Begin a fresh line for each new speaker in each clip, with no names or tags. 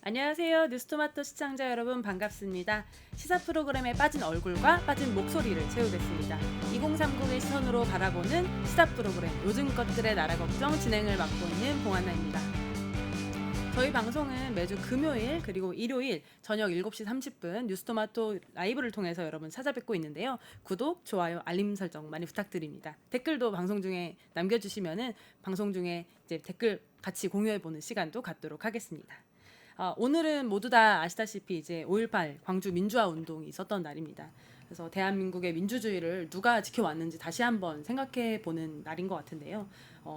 안녕하세요. 뉴스토마토 시청자 여러분 반갑습니다. 시사 프로그램에 빠진 얼굴과 빠진 목소리를 채우겠습니다. 2030의 시선으로 바라보는 시사 프로그램 요즘 것들의 나라 걱정 진행을 맡고 있는 봉한나입니다. 저희 방송은 매주 금요일 그리고 일요일 저녁 7시 30분 뉴스토마토 라이브를 통해서 여러분 찾아뵙고 있는데요. 구독, 좋아요, 알림 설정 많이 부탁드립니다. 댓글도 방송 중에 남겨주시면은 방송 중에 이제 댓글 같이 공유해보는 시간도 갖도록 하겠습니다. 오늘은 모두 다 아시다시피 이제 5.18 광주 민주화 운동이 있었던 날입니다. 그래서 대한민국의 민주주의를 누가 지켜왔는지 다시 한번 생각해 보는 날인 것 같은데요.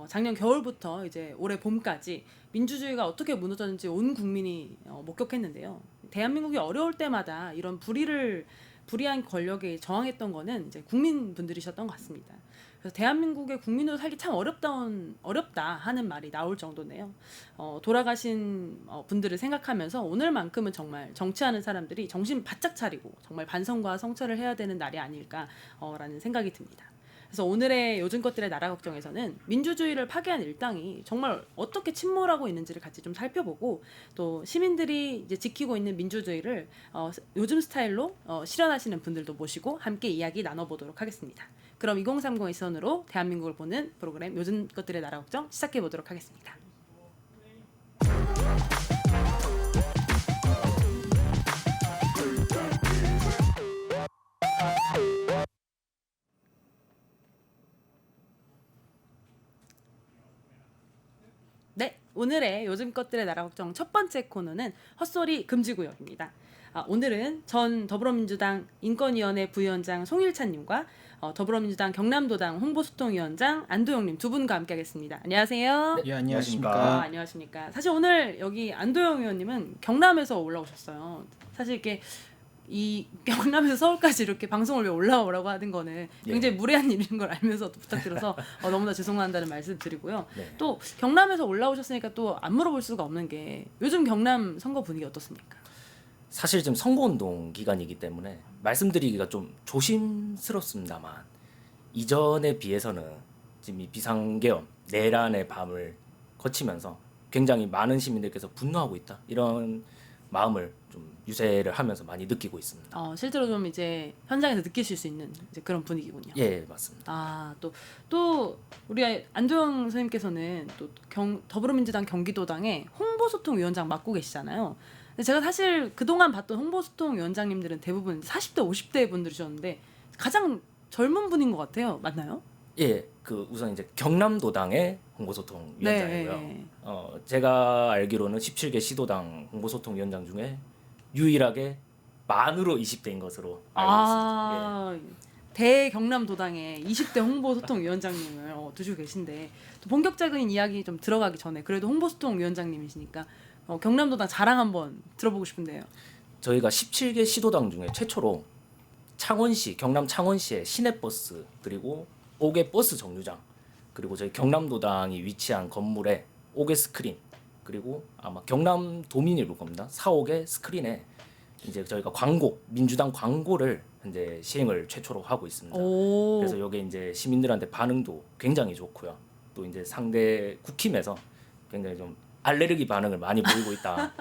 작년 겨울부터 이제 올해 봄까지 민주주의가 어떻게 무너졌는지 온 국민이 목격했는데요. 대한민국이 어려울 때마다 이런 불이한 권력에 저항했던 거는 이제 국민분들이셨던 것 같습니다. 그래서 대한민국의 국민으로 살기 참 어렵다 하는 말이 나올 정도네요. 돌아가신 분들을 생각하면서 오늘만큼은 정말 정치하는 사람들이 정신 바짝 차리고 정말 반성과 성찰을 해야 되는 날이 아닐까라는 생각이 듭니다. 그래서 오늘의 요즘 것들의 나라 걱정에서는 민주주의를 파괴한 일당이 정말 어떻게 침몰하고 있는지를 같이 좀 살펴보고 또 시민들이 이제 지키고 있는 민주주의를 요즘 스타일로 실현하시는 분들도 모시고 함께 이야기 나눠보도록 하겠습니다. 그럼 2030의 시선으로 대한민국을 보는 프로그램 요즘 것들의 나라 걱정 시작해 보도록 하겠습니다. 네, 오늘의 요즘 것들의 나라 걱정 첫 번째 코너는 헛소리 금지구역입니다. 오늘은 전 더불어민주당 인권위원회 부위원장 송일찬님과 더불어민주당 경남도당 홍보소통위원장 안도영님 두 분과 함께하겠습니다. 안녕하세요.
네, 안녕하십니까.
안녕하십니까. 사실 오늘 여기 안도영 의원님은 경남에서 올라오셨어요. 사실 이렇게 이 경남에서 서울까지 이렇게 방송을 왜 올라오라고 하는 거는 굉장히 무례한 일인 걸 알면서도 부탁드려서 너무나 죄송한다는 말씀 드리고요.
네.
또 경남에서 올라오셨으니까 또 안 물어볼 수가 없는 게 요즘 경남 선거 분위기 어떻습니까?
사실 지금 선거운동 기간이기 때문에 말씀드리기가 좀 조심스럽습니다만 이전에 비해서는 지금 이 비상계엄 내란의 밤을 거치면서 굉장히 많은 시민들께서 분노하고 있다 이런 마음을 좀 유세를 하면서 많이 느끼고 있습니다.
실제로 좀 이제 현장에서 느끼실 수 있는 이제 그런 분위기군요.
예, 맞습니다.
또 우리 안도영 선생님께서는 또 더불어민주당 경기도당의 홍보소통위원장 맡고 계시잖아요. 근데 제가 사실 그동안 봤던 홍보소통위원장님들은 대부분 40대, 50대 분들이셨는데 가장 젊은 분인 것 같아요. 맞나요?
예, 그 우선 이제 경남도당의 홍보소통위원장이고요.
네.
제가 알기로는 17개 시도당 홍보소통위원장 중에 유일하게 만으로 20대인 것으로 알고 있습니다. 예.
대경남도당의 20대 홍보소통위원장님을 두시고 계신데 또 본격적인 이야기 좀 들어가기 전에 그래도 홍보소통위원장님이시니까 경남도당 자랑 한번 들어보고 싶은데요.
저희가 17개 시도당 중에 최초로 창원시, 경남 창원시의 시내버스 그리고 5개 버스 정류장 그리고 저희 경남도당이 위치한 건물에 5개 스크린 그리고 아마 경남도민일 겁니다. 4, 5개 스크린에 이제 저희가 민주당 광고를 현재 시행을 최초로 하고 있습니다. 그래서 여기 이제 시민들한테 반응도 굉장히 좋고요. 또 이제 상대 국힘에서 굉장히 좀 알레르기 반응을 많이 보이고 있다.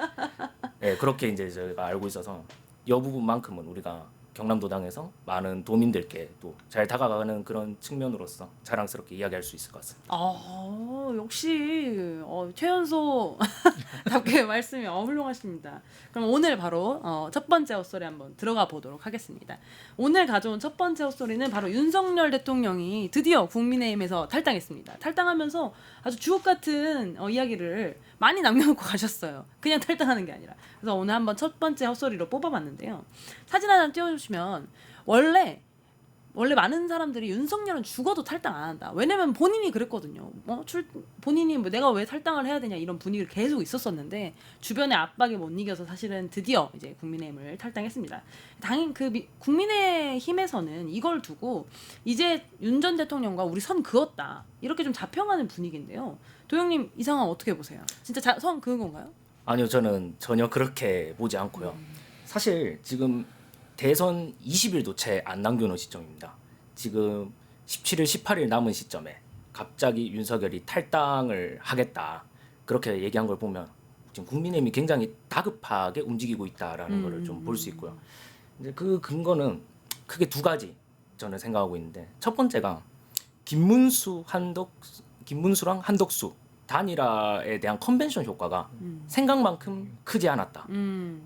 네, 그렇게 이제 저희가 알고 있어서 이 부분만큼은 우리가 경남도당에서 많은 도민들께 또 잘 다가가는 그런 측면으로서 자랑스럽게 이야기할 수 있을 것 같습니다.
역시 최연소답게 말씀이 훌륭하십니다. 그럼 오늘 바로 첫 번째 헛소리 한번 들어가 보도록 하겠습니다. 오늘 가져온 첫 번째 헛소리는 바로 윤석열 대통령이 드디어 국민의힘에서 탈당했습니다. 탈당하면서 아주 주옥 같은 이야기를 많이 남겨놓고 가셨어요. 그냥 탈당하는 게 아니라. 그래서 오늘 한번 첫 번째 헛소리로 뽑아봤는데요. 사진 하나 띄워주시면 원래 많은 사람들이 윤석열은 죽어도 탈당 안 한다. 왜냐면 본인이 그랬거든요. 본인이 내가 왜 탈당을 해야 되냐 이런 분위기를 계속 있었었는데 주변의 압박에 못 이겨서 사실은 드디어 이제 국민의힘을 탈당했습니다. 당연 국민의힘에서는 이걸 두고 이제 윤 전 대통령과 우리 선 그었다 이렇게 좀 자평하는 분위기인데요. 도영님 이 상황 어떻게 보세요? 진짜 선 그은 건가요?
아니요, 저는 전혀 그렇게 보지 않고요. 사실 지금 대선 20일도 채 안 남겨놓은 시점입니다. 지금 17일, 18일 남은 시점에 갑자기 윤석열이 탈당을 하겠다 그렇게 얘기한 걸 보면 지금 국민의힘이 굉장히 다급하게 움직이고 있다라는 거를 좀 볼 수
음.
있고요. 이제 그 근거는 크게 두 가지 저는 생각하고 있는데, 첫 번째가 김문수랑 한덕수 단일화에 대한 컨벤션 효과가 생각만큼 크지 않았다.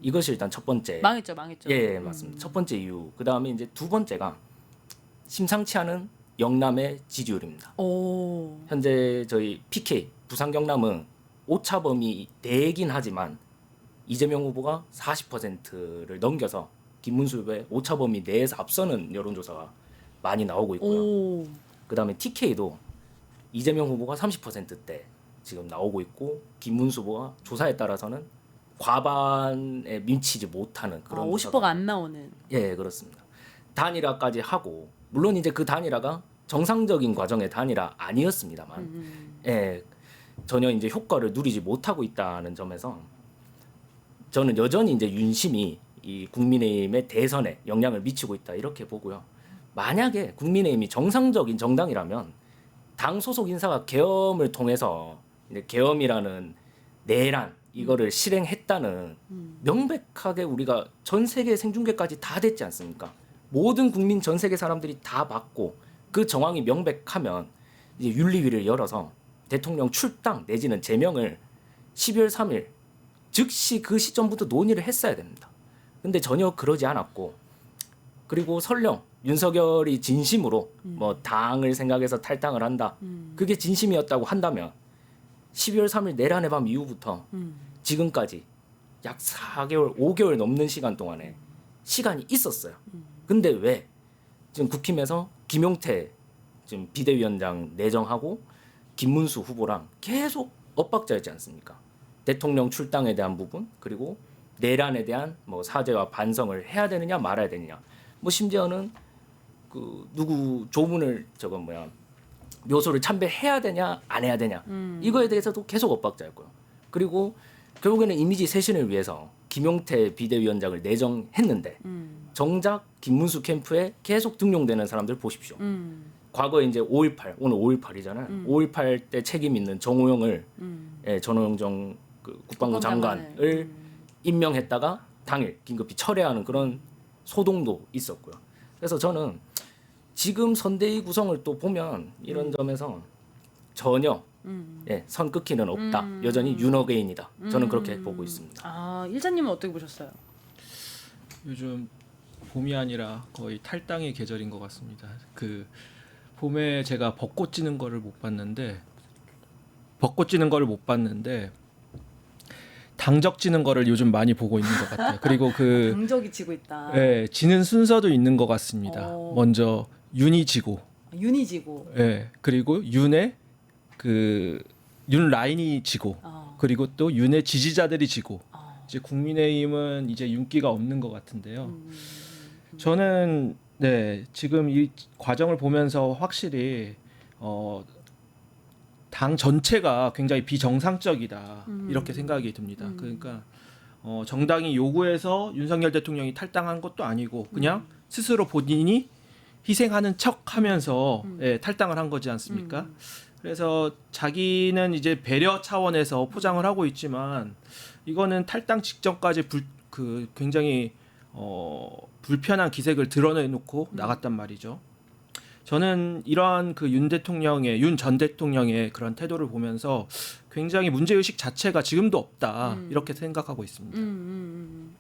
이것이 일단 첫 번째.
망했죠.
예, 맞습니다. 첫 번째 이유. 그 다음에 이제 두 번째가 심상치 않은 영남의 지지율입니다.
오.
현재 저희 PK 부산 경남은 오차범위 내긴 하지만 이재명 후보가 40%를 넘겨서 김문수 후보의 오차범위 내에서 앞서는 여론조사가 많이 나오고 있고요.
오.
그다음에 TK도 이재명 후보가 30%대 지금 나오고 있고, 김문수 후보가 조사에 따라서는 과반에 미치지 못하는 그런
50%가 안 나오는.
예, 그렇습니다. 단일화까지 하고, 물론 이제 그 단일화가 정상적인 과정의 단일화 아니었습니다만, 예, 전혀 이제 효과를 누리지 못하고 있다는 점에서 저는 여전히 이제 윤심이 이 국민의힘의 대선에 영향을 미치고 있다 이렇게 보고요. 만약에 국민의힘이 정상적인 정당이라면 당 소속 인사가 계엄을 통해서 이제 계엄이라는 내란 이거를 실행했다는 명백하게 우리가 전 세계 생중계까지 다 됐지 않습니까? 모든 국민 전 세계 사람들이 다 봤고 그 정황이 명백하면 이제 윤리위를 열어서 대통령 출당 내지는 제명을 12월 3일 즉시 그 시점부터 논의를 했어야 됩니다. 근데 전혀 그러지 않았고, 그리고 설령 윤석열이 진심으로 뭐 당을 생각해서 탈당을 한다, 그게 진심이었다고 한다면 12월 3일 내란의 밤 이후부터 지금까지 약 4개월, 5개월 넘는 시간 동안에 시간이 있었어요. 근데 왜 지금 국힘에서 김용태 지금 비대위원장 내정하고 김문수 후보랑 계속 엇박자였지 않습니까? 대통령 출당에 대한 부분, 그리고 내란에 대한 뭐 사죄와 반성을 해야 되느냐 말아야 되느냐, 뭐 심지어는 그 누구 조문을 묘소를 참배해야 되냐 안 해야 되냐, 이거에 대해서도 계속 엇박자였고요. 그리고 결국에는 이미지 쇄신을 위해서 김용태 비대위원장을 내정했는데 정작 김문수 캠프에 계속 등용되는 사람들 보십시오. 과거에 이제 5.18, 오늘 5.18이잖아요. 5.18 때 책임 있는 정호영을 전호영 그 국방부 장관을 임명했다가 당일 긴급히 철회하는 그런 소동도 있었고요. 그래서 저는 지금 선대위 구성을 또 보면 이런 점에서 전혀 선 끊기는 없다. 여전히 윤어게인이다. 저는 그렇게 보고 있습니다.
아, 일자님은 어떻게 보셨어요?
요즘 봄이 아니라 거의 탈당의 계절인 것 같습니다. 그 봄에 제가 벚꽃 지는 거를 못 봤는데 당적 지는 거를 요즘 많이 보고 있는 것 같아요. 그리고 그
당적이 지고 있다.
예, 지는 순서도 있는 것 같습니다. 먼저 윤이 지고,
윤이 지고.
예, 그리고 윤의 그 윤 라인이 지고, 그리고 또 윤의 지지자들이 지고, 이제 국민의힘은 이제 윤기가 없는 것 같은데요. 저는 지금 이 과정을 보면서 확실히 당 전체가 굉장히 비정상적이다 이렇게 생각이 듭니다. 그러니까 정당이 요구해서 윤석열 대통령이 탈당한 것도 아니고 그냥 스스로 본인이 희생하는 척하면서 탈당을 한 거지 않습니까? 그래서 자기는 이제 배려 차원에서 포장을 하고 있지만 이거는 탈당 직전까지 굉장히 불편한 기색을 드러내놓고 나갔단 말이죠. 저는 이러한 그 윤 전 대통령의 그런 태도를 보면서 굉장히 문제의식 자체가 지금도 없다 이렇게 생각하고 있습니다.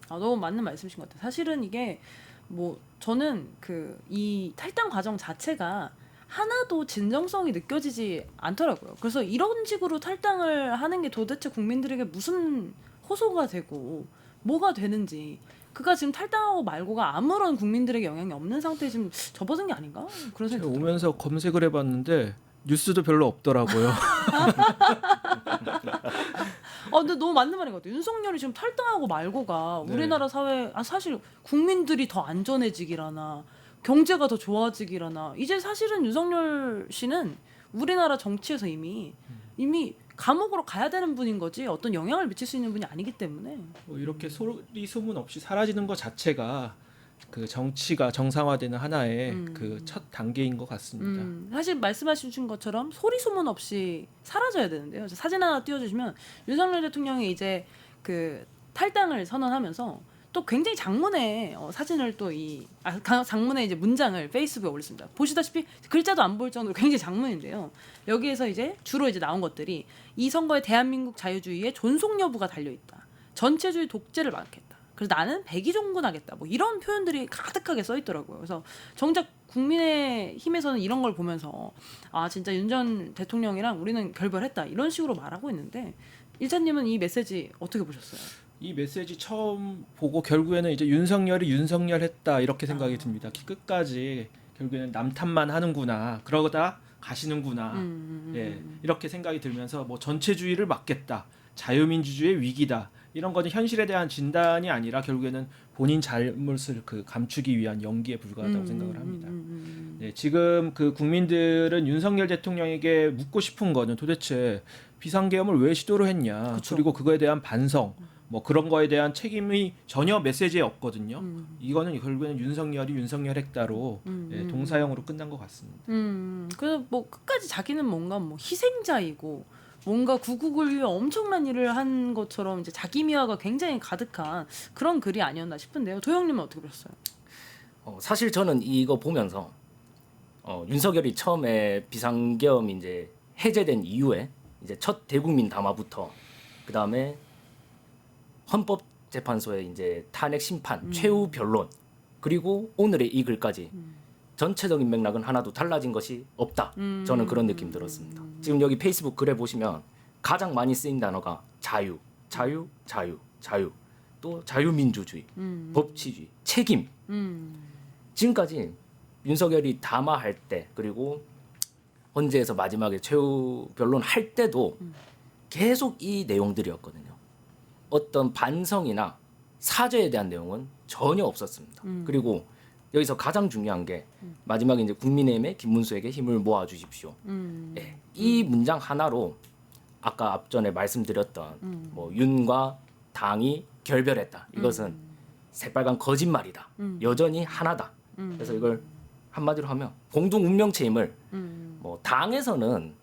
아, 너무 맞는 말씀이신 것 같아요. 사실은 이게 뭐 저는 그 이 탈당 과정 자체가 하나도 진정성이 느껴지지 않더라고요. 그래서 이런 식으로 탈당을 하는 게 도대체 국민들에게 무슨 호소가 되고 뭐가 되는지, 그가 지금 탈당하고 말고가 아무런 국민들에게 영향이 없는 상태에 지금 접어든 게 아닌가? 그런 생각이 들어요.
오면서 검색을 해봤는데 뉴스도 별로 없더라고요.
근데 너무 맞는 말인 것 같아요. 윤석열이 지금 탈당하고 말고가 우리나라 사회, 사실 국민들이 더 안전해지기라나 경제가 더 좋아지기라나, 이제 사실은 윤석열 씨는 우리나라 정치에서 이미 감옥으로 가야 되는 분인 거지 어떤 영향을 미칠 수 있는 분이 아니기 때문에
뭐 이렇게 소리 소문 없이 사라지는 것 자체가 그 정치가 정상화되는 하나의 그 첫 단계인 것 같습니다.
사실 말씀하신 것처럼 소리 소문 없이 사라져야 되는데요. 사진 하나 띄워주시면 윤석열 대통령이 이제 그 탈당을 선언하면서 또 굉장히 장문의 사진을 또 장문의 이제 문장을 페이스북에 올렸습니다. 보시다시피 글자도 안 보일 정도로 굉장히 장문인데요. 여기에서 이제 주로 이제 나온 것들이 이 선거에 대한민국 자유주의의 존속 여부가 달려 있다. 전체주의 독재를 막겠다. 그래서 나는 백의종군하겠다. 뭐 이런 표현들이 가득하게 써 있더라고요. 그래서 정작 국민의힘에서는 이런 걸 보면서 아 진짜 윤 전 대통령이랑 우리는 결별했다 이런 식으로 말하고 있는데 일자님은 이 메시지 어떻게 보셨어요?
이 메시지 처음 보고 결국에는 이제 윤석열이 윤석열했다 이렇게 생각이 듭니다. 끝까지 결국에는 남탓만 하는구나. 그러다 가시는구나. 예, 이렇게 생각이 들면서 뭐 전체주의를 막겠다. 자유민주주의의 위기다. 이런 거는 현실에 대한 진단이 아니라 결국에는 본인 잘못을 그 감추기 위한 연기에 불과하다고 생각을 합니다. 예, 지금 그 국민들은 윤석열 대통령에게 묻고 싶은 거는 도대체 비상계엄을 왜 시도를 했냐.
그쵸.
그리고 그거에 대한 반성. 뭐 그런 거에 대한 책임이 전혀 메시지에 없거든요. 이거는 결국에는 윤석열이 윤석열했다로 예, 동사형으로 끝난 것 같습니다.
그래서 뭐 끝까지 자기는 뭔가 뭐 희생자이고 뭔가 구국을 위해 엄청난 일을 한 것처럼 이제 자기 미화가 굉장히 가득한 그런 글이 아니었나 싶은데요. 도영님은 어떻게 보셨어요?
사실 저는 이거 보면서 윤석열이 처음에 비상계엄이 이제 해제된 이후에 이제 첫 대국민 담화부터 그 다음에 헌법재판소의 이제 탄핵 심판, 최후 변론, 그리고 오늘의 이 글까지 전체적인 맥락은 하나도 달라진 것이 없다. 저는 그런 느낌 들었습니다. 지금 여기 페이스북 글에 보시면 가장 많이 쓰인 단어가 자유, 자유, 자유, 자유, 또 자유민주주의, 법치주의, 책임. 지금까지 윤석열이 담화할 때 그리고 헌재에서 마지막에 최후 변론 할 때도 계속 이 내용들이었거든요. 어떤 반성이나 사죄에 대한 내용은 전혀 없었습니다. 그리고 여기서 가장 중요한 게 마지막에 이제 국민의힘의 김문수에게 힘을 모아 주십시오. 예, 이 문장 하나로 아까 앞전에 말씀드렸던 뭐 윤과 당이 결별했다. 이것은 새빨간 거짓말이다. 여전히 하나다. 그래서 이걸 한마디로 하면 공동 운명체임을 뭐 당에서는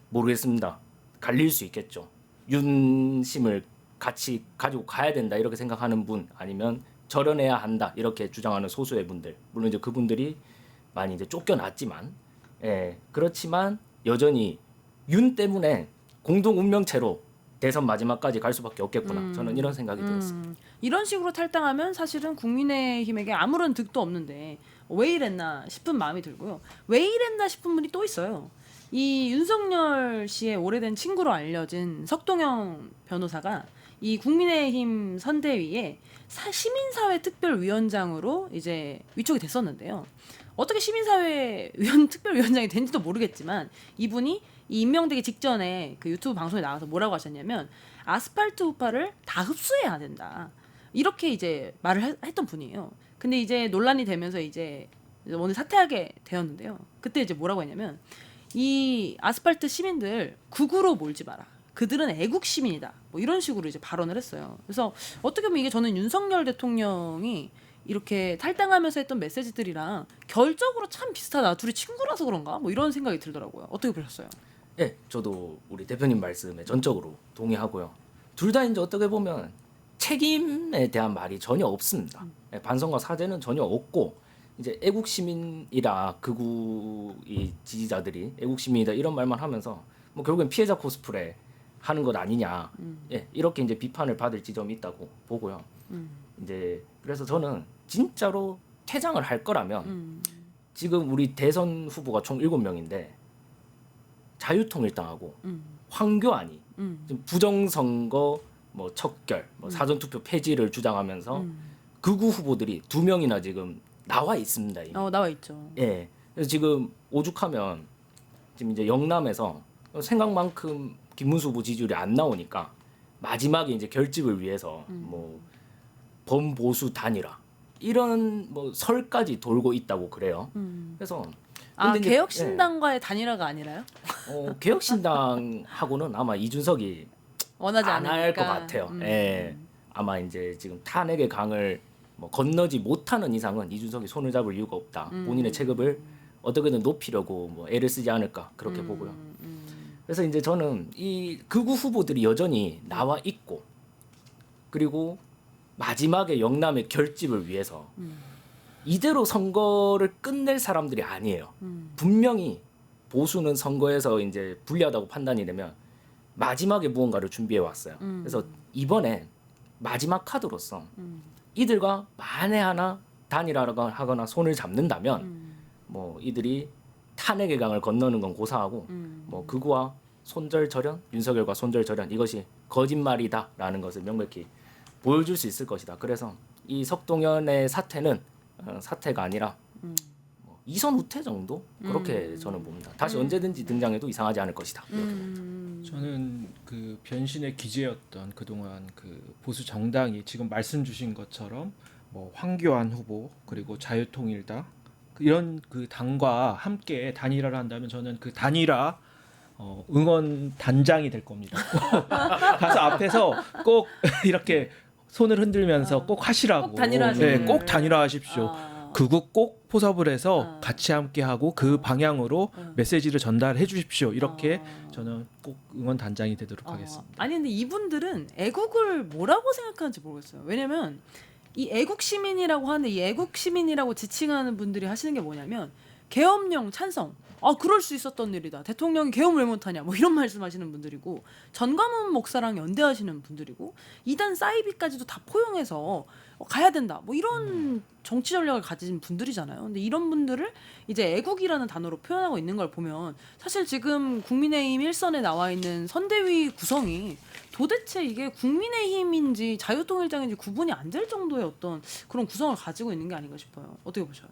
모르겠습니다. 갈릴 수 있겠죠. 윤심을 같이 가지고 가야 된다 이렇게 생각하는 분 아니면 절연해야 한다 이렇게 주장하는 소수의 분들 물론 이제 그분들이 많이 이제 쫓겨났지만 그렇지만 여전히 윤 때문에 공동 운명체로 대선 마지막까지 갈 수밖에 없겠구나 저는 이런 생각이 들었습니다.
이런 식으로 탈당하면 사실은 국민의힘에게 아무런 득도 없는데 왜 이랬나 싶은 마음이 들고요. 왜 이랬나 싶은 분이 또 있어요. 이 윤석열 씨의 오래된 친구로 알려진 석동영 변호사가 이 국민의힘 선대위에 시민사회 특별위원장으로 이제 위촉이 됐었는데요. 어떻게 시민사회 특별위원장이 된지도 모르겠지만 이분이 이 임명되기 직전에 그 유튜브 방송에 나와서 뭐라고 하셨냐면 아스팔트 우파를 다 흡수해야 된다. 이렇게 이제 말을 했던 분이에요. 근데 이제 논란이 되면서 이제 오늘 사퇴하게 되었는데요. 그때 이제 뭐라고 했냐면 이 아스팔트 시민들 극우로 몰지 마라. 그들은 애국 시민이다. 뭐 이런 식으로 이제 발언을 했어요. 그래서 어떻게 보면 이게 저는 윤석열 대통령이 이렇게 탈당하면서 했던 메시지들이랑 결적으로 참 비슷하다. 둘이 친구라서 그런가? 뭐 이런 생각이 들더라고요. 어떻게 보셨어요?
예, 저도 우리 대표님 말씀에 전적으로 동의하고요. 둘 다 이제 어떻게 보면 책임에 대한 말이 전혀 없습니다. 반성과 사죄는 전혀 없고 이제 애국 시민이라 극우의 지지자들이 애국 시민이다 이런 말만 하면서 뭐 결국엔 피해자 코스프레 하는 것 아니냐. 예, 이렇게 이제 비판을 받을 지점이 있다고 보고요. 이제 그래서 저는 진짜로 퇴장을 할 거라면 지금 우리 대선 후보가 총 7명인데 자유통일당하고 황교안이 지금 부정선거 뭐 척결, 뭐 사전투표 폐지를 주장하면서 극우 후보들이 2명이나 지금 나와 있습니다. 이미.
나와 있죠.
예. 그래서 지금 오죽하면 지금 이제 영남에서 생각만큼 김문수 후보 지지율이 안 나오니까 마지막에 이제 결집을 위해서 뭐 범보수 단일화 이런 뭐 설까지 돌고 있다고 그래요. 그래서 근데 이제,
개혁신당과의 단일화가 아니라요?
개혁신당하고는 아마 이준석이
원하지
안 할 것
않으니까.
같아요. 예. 아마 이제 지금 탄핵의 강을 뭐 건너지 못하는 이상은 이준석이 손을 잡을 이유가 없다. 본인의 체급을 어떻게든 높이려고 뭐 애를 쓰지 않을까 그렇게 보고요. 그래서 이제 저는 이 극우 후보들이 여전히 나와 있고 그리고 마지막에 영남의 결집을 위해서 이대로 선거를 끝낼 사람들이 아니에요. 분명히 보수는 선거에서 이제 불리하다고 판단이 되면 마지막에 무언가를 준비해 왔어요. 그래서 이번에 마지막 카드로서 이들과 만에 하나 단일화하거나 손을 잡는다면 뭐 이들이 탄핵의 강을 건너는 건 고사하고 뭐 극우와 손절절연, 윤석열과 손절절연 이것이 거짓말이다라는 것을 명백히 보여줄 수 있을 것이다. 그래서 이 석동현의 사태는 사태가 아니라 뭐 이선 후퇴 정도 그렇게 저는 봅니다. 다시 언제든지 등장해도 이상하지 않을 것이다. 이렇게 봅니다.
저는 그 변신의 기제였던 그동안 그 보수 정당이 지금 말씀 주신 것처럼 뭐 황교안 후보 그리고 자유통일당 이런 그 당과 함께 단일화를 한다면 저는 그 단일화 응원 단장이 될 겁니다. 가서 앞에서 꼭 이렇게 손을 흔들면서 꼭 하시라고.
꼭 단일화하십시오.
네, 꼭 단일화하십시오. 극우 꼭 포섭을 해서 같이 함께 하고 그 방향으로 메시지를 전달해 주십시오. 이렇게 저는 꼭 응원 단장이 되도록 하겠습니다.
아니 근데 이분들은 애국을 뭐라고 생각하는지 모르겠어요. 왜냐면 이 애국 시민이라고 하는데 이 애국 시민이라고 지칭하는 분들이 하시는 게 뭐냐면 계엄령 찬성. 그럴 수 있었던 일이다. 대통령이 계엄을 왜 못하냐. 뭐 이런 말씀하시는 분들이고 전광훈 목사랑 연대하시는 분들이고 이단 사이비까지도 다 포용해서 가야 된다. 뭐 이런 정치 전략을 가진 분들이잖아요. 근데 이런 분들을 이제 애국이라는 단어로 표현하고 있는 걸 보면 사실 지금 국민의힘 일선에 나와 있는 선대위 구성이 도대체 이게 국민의힘인지 자유통일당인지 구분이 안 될 정도의 어떤 그런 구성을 가지고 있는 게 아닌가 싶어요. 어떻게 보셔요?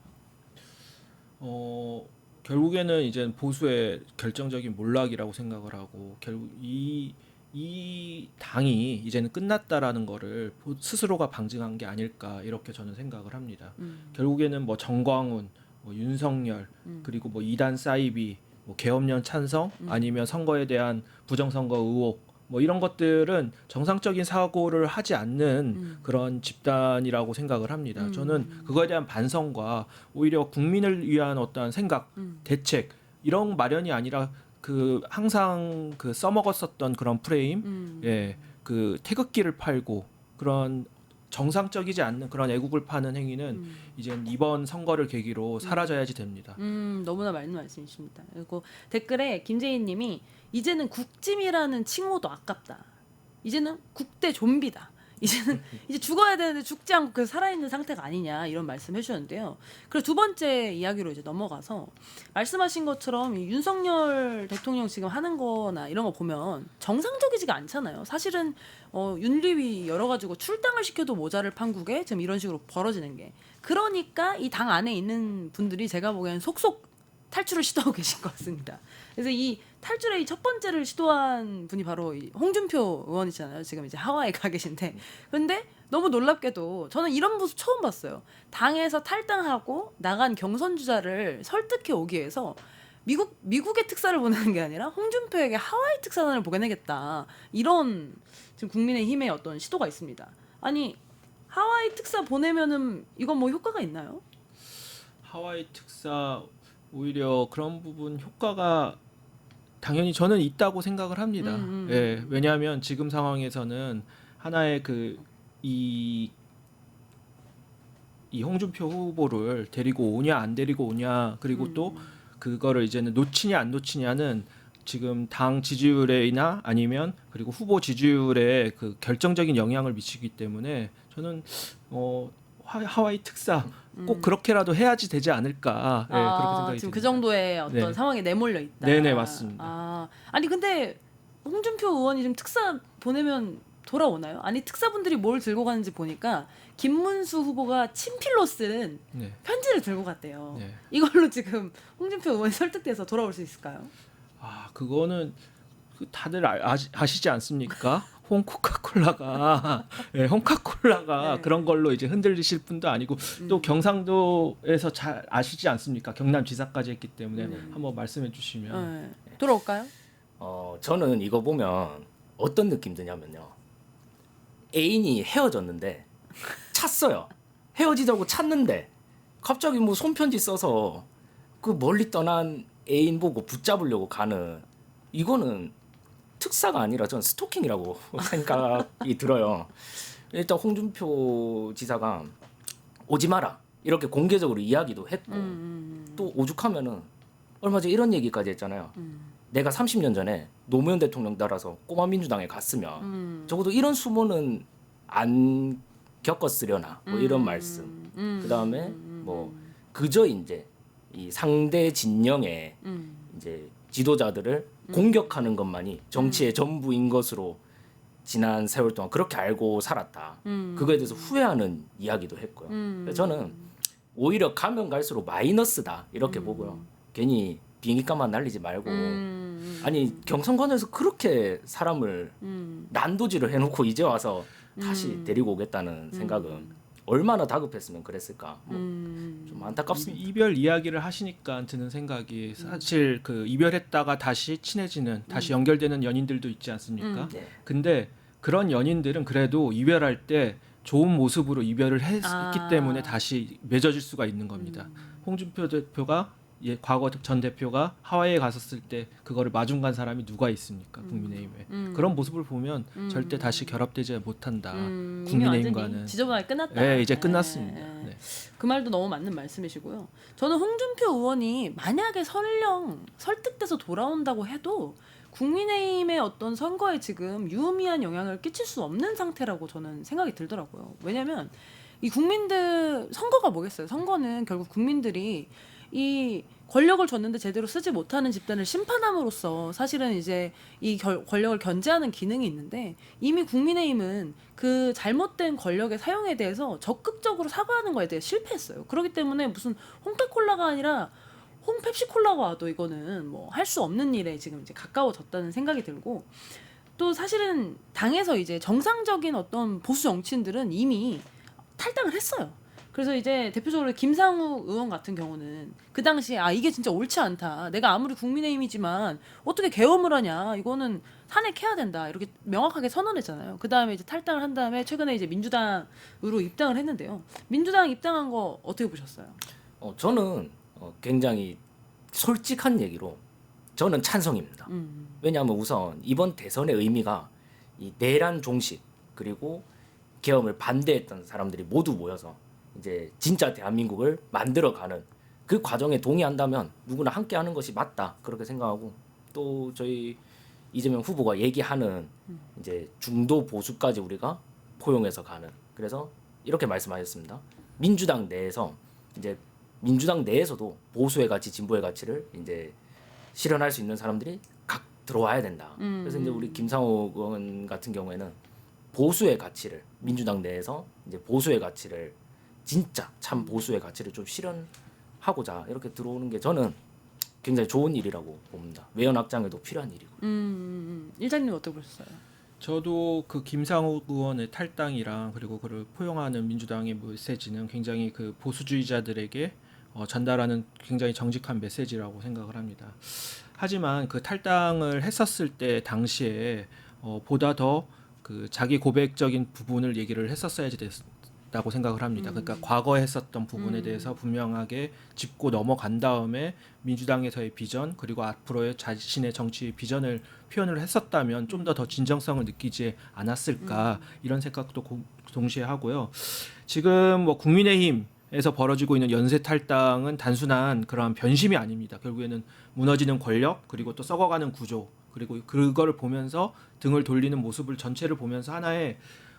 결국에는 이제 보수의 결정적인 몰락이라고 생각을 하고 결국 이 당이 이제는 끝났다라는 거를 스스로가 방증한 게 아닐까 이렇게 저는 생각을 합니다. 결국에는 뭐 정광훈, 뭐 윤석열 그리고 뭐 이단 사이비, 뭐 계엄령 찬성 아니면 선거에 대한 부정선거 의혹 뭐 이런 것들은 정상적인 사고를 하지 않는 그런 집단이라고 생각을 합니다. 저는 그거에 대한 반성과 오히려 국민을 위한 어떠한 생각, 대책 이런 마련이 아니라 그 항상 그 써먹었었던 그런 프레임, 그 태극기를 팔고 그런 정상적이지 않는 그런 애국을 파는 행위는 이제 이번 선거를 계기로 사라져야지 됩니다.
너무나 맞는 말씀이십니다. 그리고 댓글에 김재희님이 이제는 국짐이라는 칭호도 아깝다. 이제는 국대 좀비다. 이제는 이제 죽어야 되는데 죽지 않고 그 살아있는 상태가 아니냐 이런 말씀 해주셨는데요. 그리고 두 번째 이야기로 이제 넘어가서 말씀하신 것처럼 이 윤석열 대통령 지금 하는 거나 이런 거 보면 정상적이지가 않잖아요. 사실은 윤리위 열어가지고 출당을 시켜도 모자를 판국에 지금 이런 식으로 벌어지는 게 그러니까 이 당 안에 있는 분들이 제가 보기에는 속속 탈출을 시도하고 계신 것 같습니다. 그래서 이 탈출의 이 첫 번째를 시도한 분이 바로 이 홍준표 의원이잖아요. 지금 이제 하와이에 가 계신데 그런데 너무 놀랍게도 저는 이런 모습 처음 봤어요. 당에서 탈당하고 나간 경선 주자를 설득해 오기 위해서 미국의 특사를 보내는 게 아니라 홍준표에게 하와이 특사단을 보내겠다. 이런 지금 국민의힘의 어떤 시도가 있습니다. 아니 하와이 특사 보내면은 이건 뭐 효과가 있나요?
하와이 특사 오히려 그런 부분 효과가 당연히 저는 있다고 생각을 합니다. 예, 왜냐하면 지금 상황에서는 하나의 이 홍준표 후보를 데리고 오냐 안 데리고 오냐 그리고 또 그거를 이제는 놓치냐 안 놓치냐는 지금 당 지지율에나 아니면 그리고 후보 지지율에 그 결정적인 영향을 미치기 때문에 저는 하와이 특사 꼭 그렇게라도 해야지 되지 않을까 그렇게 생각이
지금
듭니다.
그 정도의 어떤
네.
상황에 내몰려 있다.
네네 맞습니다.
아니 근데 홍준표 의원이 지금 특사 보내면 돌아오나요? 아니 특사분들이 뭘 들고 가는지 보니까 김문수 후보가 친필로 쓴
네.
편지를 들고 갔대요.
네.
이걸로 지금 홍준표 의원이 설득돼서 돌아올 수 있을까요?
그거는 다들 아시지 않습니까? 홍코카콜라가 홍카콜라가
네.
그런 걸로 이제 흔들리실 분도 아니고 또 경상도에서 잘 아시지 않습니까? 경남지사까지 했기 때문에 한번 말씀해 주시면
돌아올까요?
저는 이거 보면 어떤 느낌 드냐면요. 애인이 헤어졌는데 찼어요. 헤어지자고 찼는데 갑자기 뭐 손편지 써서 그 멀리 떠난 애인 보고 붙잡으려고 가는 이거는 특사가 아니라 저는 스토킹이라고 생각이 들어요. 일단 홍준표 지사가 오지 마라 이렇게 공개적으로 이야기도 했고 또 오죽하면은 얼마 전에 이런 얘기까지 했잖아요. 내가 30년 전에 노무현 대통령 따라서 꼬마 민주당에 갔으면 적어도 이런 수모는 안 겪었으려나 뭐 이런 말씀. 그다음에 뭐 그저 이제 이 상대 진영의 이제 지도자들을 공격하는 것만이 정치의 전부인 것으로 지난 세월 동안 그렇게 알고 살았다. 그거에 대해서 후회하는 이야기도 했고요. 그래서 저는 오히려 가면 갈수록 마이너스다 이렇게 보고요. 괜히 비행기값만 날리지 말고 아니 경선관에서 그렇게 사람을 난도질을 해놓고 이제 와서 다시 데리고 오겠다는 생각은 얼마나 다급했으면 그랬을까. 좀 안타깝습니다.
이별 이야기를 하시니까 드는 생각이 사실 그 이별했다가 다시 친해지는 다시 연결되는 연인들도 있지 않습니까?
네.
근데 그런 연인들은 그래도 이별할 때 좋은 모습으로 이별을 했기 때문에 다시 맺어질 수가 있는 겁니다. 홍준표 대표가 과거 전 대표가 하와이에 갔었을 때 그거를 마중 간 사람이 누가 있습니까? 국민의힘에. 그런 모습을 보면 절대 다시 결합되지 못한다. 국민의힘과는.
지저분하게 끝났다.
네, 이제 끝났습니다. 네.
그 말도 너무 맞는 말씀이시고요. 저는 홍준표 의원이 만약에 설령 설득돼서 돌아온다고 해도 국민의힘의 어떤 선거에 지금 유의미한 영향을 끼칠 수 없는 상태라고 저는 생각이 들더라고요. 왜냐하면 이 국민들 선거가 뭐겠어요? 선거는 결국 국민들이 이 권력을 줬는데 제대로 쓰지 못하는 집단을 심판함으로써 사실은 이제 이 권력을 견제하는 기능이 있는데 이미 국민의힘은 그 잘못된 권력의 사용에 대해서 적극적으로 사과하는 거에 대해 실패했어요. 그렇기 때문에 무슨 홍페콜라가 아니라 홍펩시콜라가 와도 이거는 뭐 할 수 없는 일에 지금 이제 가까워졌다는 생각이 들고 또 사실은 당에서 이제 정상적인 어떤 보수 정치인들은 이미 탈당을 했어요. 그래서 이제 대표적으로 김상우 의원 같은 경우는 그 당시에 이게 진짜 옳지 않다. 내가 아무리 국민의힘이지만 어떻게 계엄을 하냐. 이거는 탄핵해야 된다. 이렇게 명확하게 선언했잖아요. 그 다음에 이제 탈당을 한 다음에 최근에 이제 민주당으로 입당을 했는데요. 민주당 입당한 거 어떻게 보셨어요?
저는 굉장히 솔직한 얘기로 저는 찬성입니다. 왜냐하면 우선 이번 대선의 의미가 이 내란 종식 그리고 계엄을 반대했던 사람들이 모두 모여서 이제 진짜 대한민국을 만들어가는 그 과정에 동의한다면 누구나 함께하는 것이 맞다 그렇게 생각하고 또 저희 이재명 후보가 얘기하는 이제 중도 보수까지 우리가 포용해서 가는 그래서 이렇게 말씀하셨습니다. 민주당 내에서 이제 민주당 내에서도 보수의 가치, 진보의 가치를 이제 실현할 수 있는 사람들이 각 들어와야 된다. 그래서 이제 우리 김상호 의원 같은 경우에는 보수의 가치를 민주당 내에서 이제 보수의 가치를 진짜 참 보수의 가치를 좀 실현하고자 이렇게 들어오는 게 저는 굉장히 좋은 일이라고 봅니다. 외연 확장에도 필요한 일이고.
일장님 어떻게 보셨어요?
저도 그 김상우 의원의 탈당이랑 그리고 그를 포용하는 민주당의 메시지는 굉장히 그 보수주의자들에게 전달하는 굉장히 정직한 메시지라고 생각을 합니다. 하지만 그 탈당을 했었을 때 당시에 보다 더 그 자기 고백적인 부분을 얘기를 했었어야지 됐다고 생각을 합니다. 그러니까 과거에 했었던 부분에 대해서 분명하게 짚고 넘어간 다음에 민주당에서의 비전 그리고 앞으로의 자신의 정치 비전을 표현을 했었다면 좀 더 진정성을 느끼지 않았을까 이런 생각도 동시에 하고요. 지금 뭐 국민의힘에서 벌어지고 있는 연쇄 탈당은 단순한 그러한 변심이 아닙니다. 결국에는 무너지는 권력 그리고 또 썩어가는 구조 그리고 그거를 보면서 등을 돌리는 모습을 전체를 보면서 하나의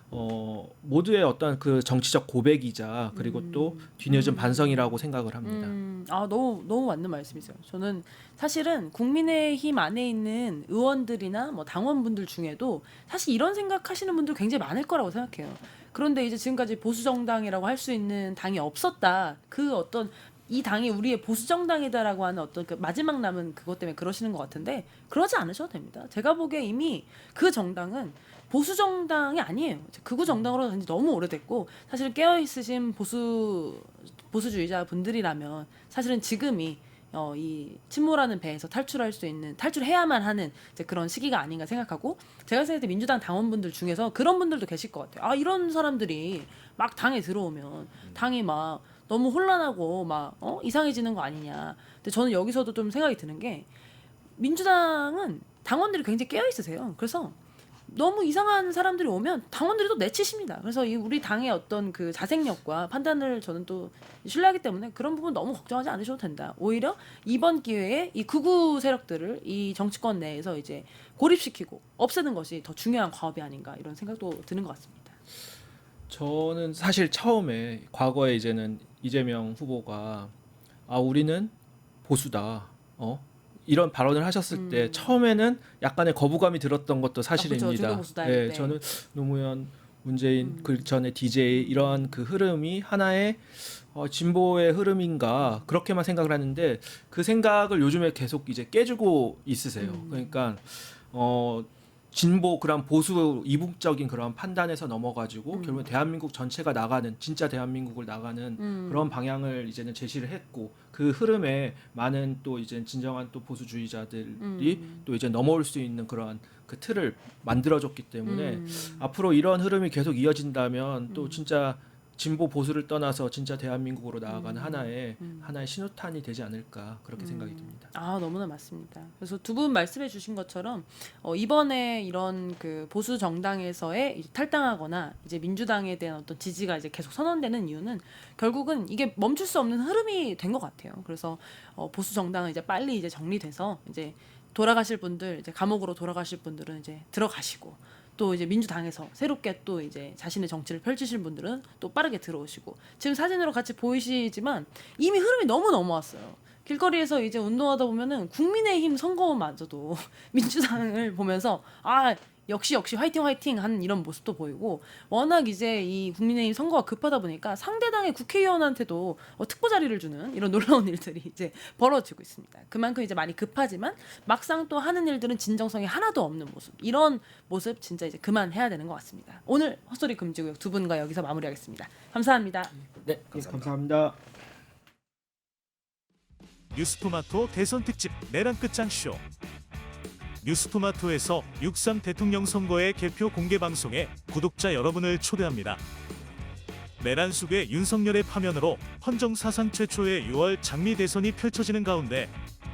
모두의 어떤 그 정치적 고백이자 그리고 또 뒤늦은 반성이라고 생각을 합니다.
너무 맞는 말씀이세요. 저는 사실은 국민의힘 안에 있는 의원들이나 뭐 당원분들 중에도 사실 이런 생각하시는 분들 굉장히 많을 거라고 생각해요. 그런데 이제 지금까지 보수 정당이라고 할 수 있는 당이 없었다. 그 어떤 이 당이 우리의 보수 정당이다라고 하는 어떤 그 마지막 남은 그것 때문에 그러시는 것 같은데 그러지 않으셔도 됩니다. 제가 보기에 이미 그 정당은 보수 정당이 아니에요. 극우 정당으로 된 지 너무 오래됐고 사실 깨어 있으신 보수주의자 분들이라면 사실은 지금이 이 침몰하는 배에서 탈출할 수 있는 탈출해야만 하는 이제 그런 시기가 아닌가 생각하고 제가 생각할 때 민주당 당원분들 중에서 그런 분들도 계실 것 같아요. 이런 사람들이 막 당에 들어오면 당이 막 너무 혼란하고 막 이상해지는 거 아니냐. 근데 저는 여기서도 좀 생각이 드는 게 민주당은 당원들이 굉장히 깨어 있으세요. 그래서 너무 이상한 사람들이 오면 당원들이 또 내치십니다. 그래서 이 우리 당의 어떤 그 자생력과 판단을 저는 또 신뢰하기 때문에 그런 부분 너무 걱정하지 않으셔도 된다. 오히려 이번 기회에 이 극우 세력들을 이 정치권 내에서 이제 고립시키고 없애는 것이 더 중요한 과업이 아닌가 이런 생각도 드는 것 같습니다.
저는 사실 처음에 과거에 이제는 이재명 후보가 우리는 보수다. 이런 발언을 하셨을 때 처음에는 약간의 거부감이 들었던 것도 사실입니다.
그렇죠. 중도 보수다.
네,
네.
저는 노무현, 문재인 그 전에 DJ 이러한 그 흐름이 하나의 진보의 흐름인가 그렇게만 생각을 하는데 그 생각을 요즘에 계속 이제 깨주고 있으세요. 그러니까 진보 그런 보수 이북적인 그런 판단에서 넘어가지고 결국 대한민국 전체가 나가는 진짜 대한민국을 나가는 그런 방향을 이제는 제시를 했고 그 흐름에 많은 또 이제 진정한 또 보수주의자들이 또 이제 넘어올 수 있는 그런 그 틀을 만들어줬기 때문에 앞으로 이런 흐름이 계속 이어진다면 또 진짜 진보 보수를 떠나서 진짜 대한민국으로 나아가는 하나의 신호탄이 되지 않을까 그렇게 생각이 듭니다.
너무나 맞습니다. 그래서 두 분 말씀해 주신 것처럼 이번에 이런 그 보수 정당에서의 이제 탈당하거나 이제 민주당에 대한 어떤 지지가 이제 계속 선언되는 이유는 결국은 이게 멈출 수 없는 흐름이 된 것 같아요. 그래서 보수 정당은 이제 빨리 이제 정리돼서 이제 돌아가실 분들 이제 감옥으로 돌아가실 분들은 이제 들어가시고 또 이제 민주당에서 새롭게 또 이제 자신의 정치를 펼치실 분들은 또 빠르게 들어오시고 지금 사진으로 같이 보이시지만 이미 흐름이 너무 넘어왔어요. 길거리에서 이제 운동하다 보면은 국민의힘 선거원마저도 민주당을 보면서 역시 화이팅 하는 이런 모습도 보이고 워낙 이제 이 국민의힘 선거가 급하다 보니까 상대당의 국회의원한테도 특보 자리를 주는 이런 놀라운 일들이 이제 벌어지고 있습니다. 그만큼 이제 많이 급하지만 막상 또 하는 일들은 진정성이 하나도 없는 모습. 이런 모습 진짜 이제 그만해야 되는 것 같습니다. 오늘 헛소리 금지구역 두 분과 여기서 마무리하겠습니다. 감사합니다.
네,
감사합니다.
뉴스토마토 대선 특집 내란 끝장쇼. 뉴스토마토에서 6.3 대통령 선거의 개표 공개 방송에 구독자 여러분을 초대합니다. 내란 속의 윤석열의 파면으로 헌정 사상 최초의 6월 장미 대선이 펼쳐지는 가운데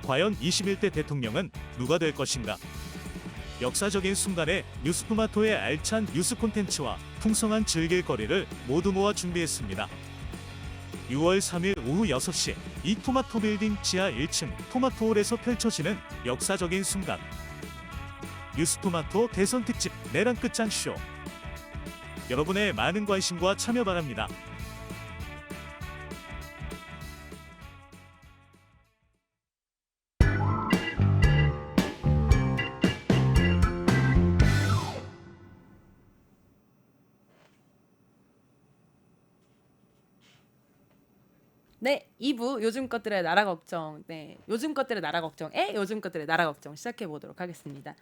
과연 21대 대통령은 누가 될 것인가? 역사적인 순간에 뉴스토마토의 알찬 뉴스 콘텐츠와 풍성한 즐길거리를 모두 모아 준비했습니다. 6월 3일 오후 6시 이 토마토 빌딩 지하 1층 토마토홀에서 펼쳐지는 역사적인 순간. 뉴스토마토 대선 특집 내란 끝장쇼. 여러분의 많은 관심과 참여 바랍니다.
네, 2부 요즘 것들의 나라 걱정. 네, 요즘 것들의 나라 걱정에 요즘 것들의 나라 걱정 시작해 보도록 하겠습니다.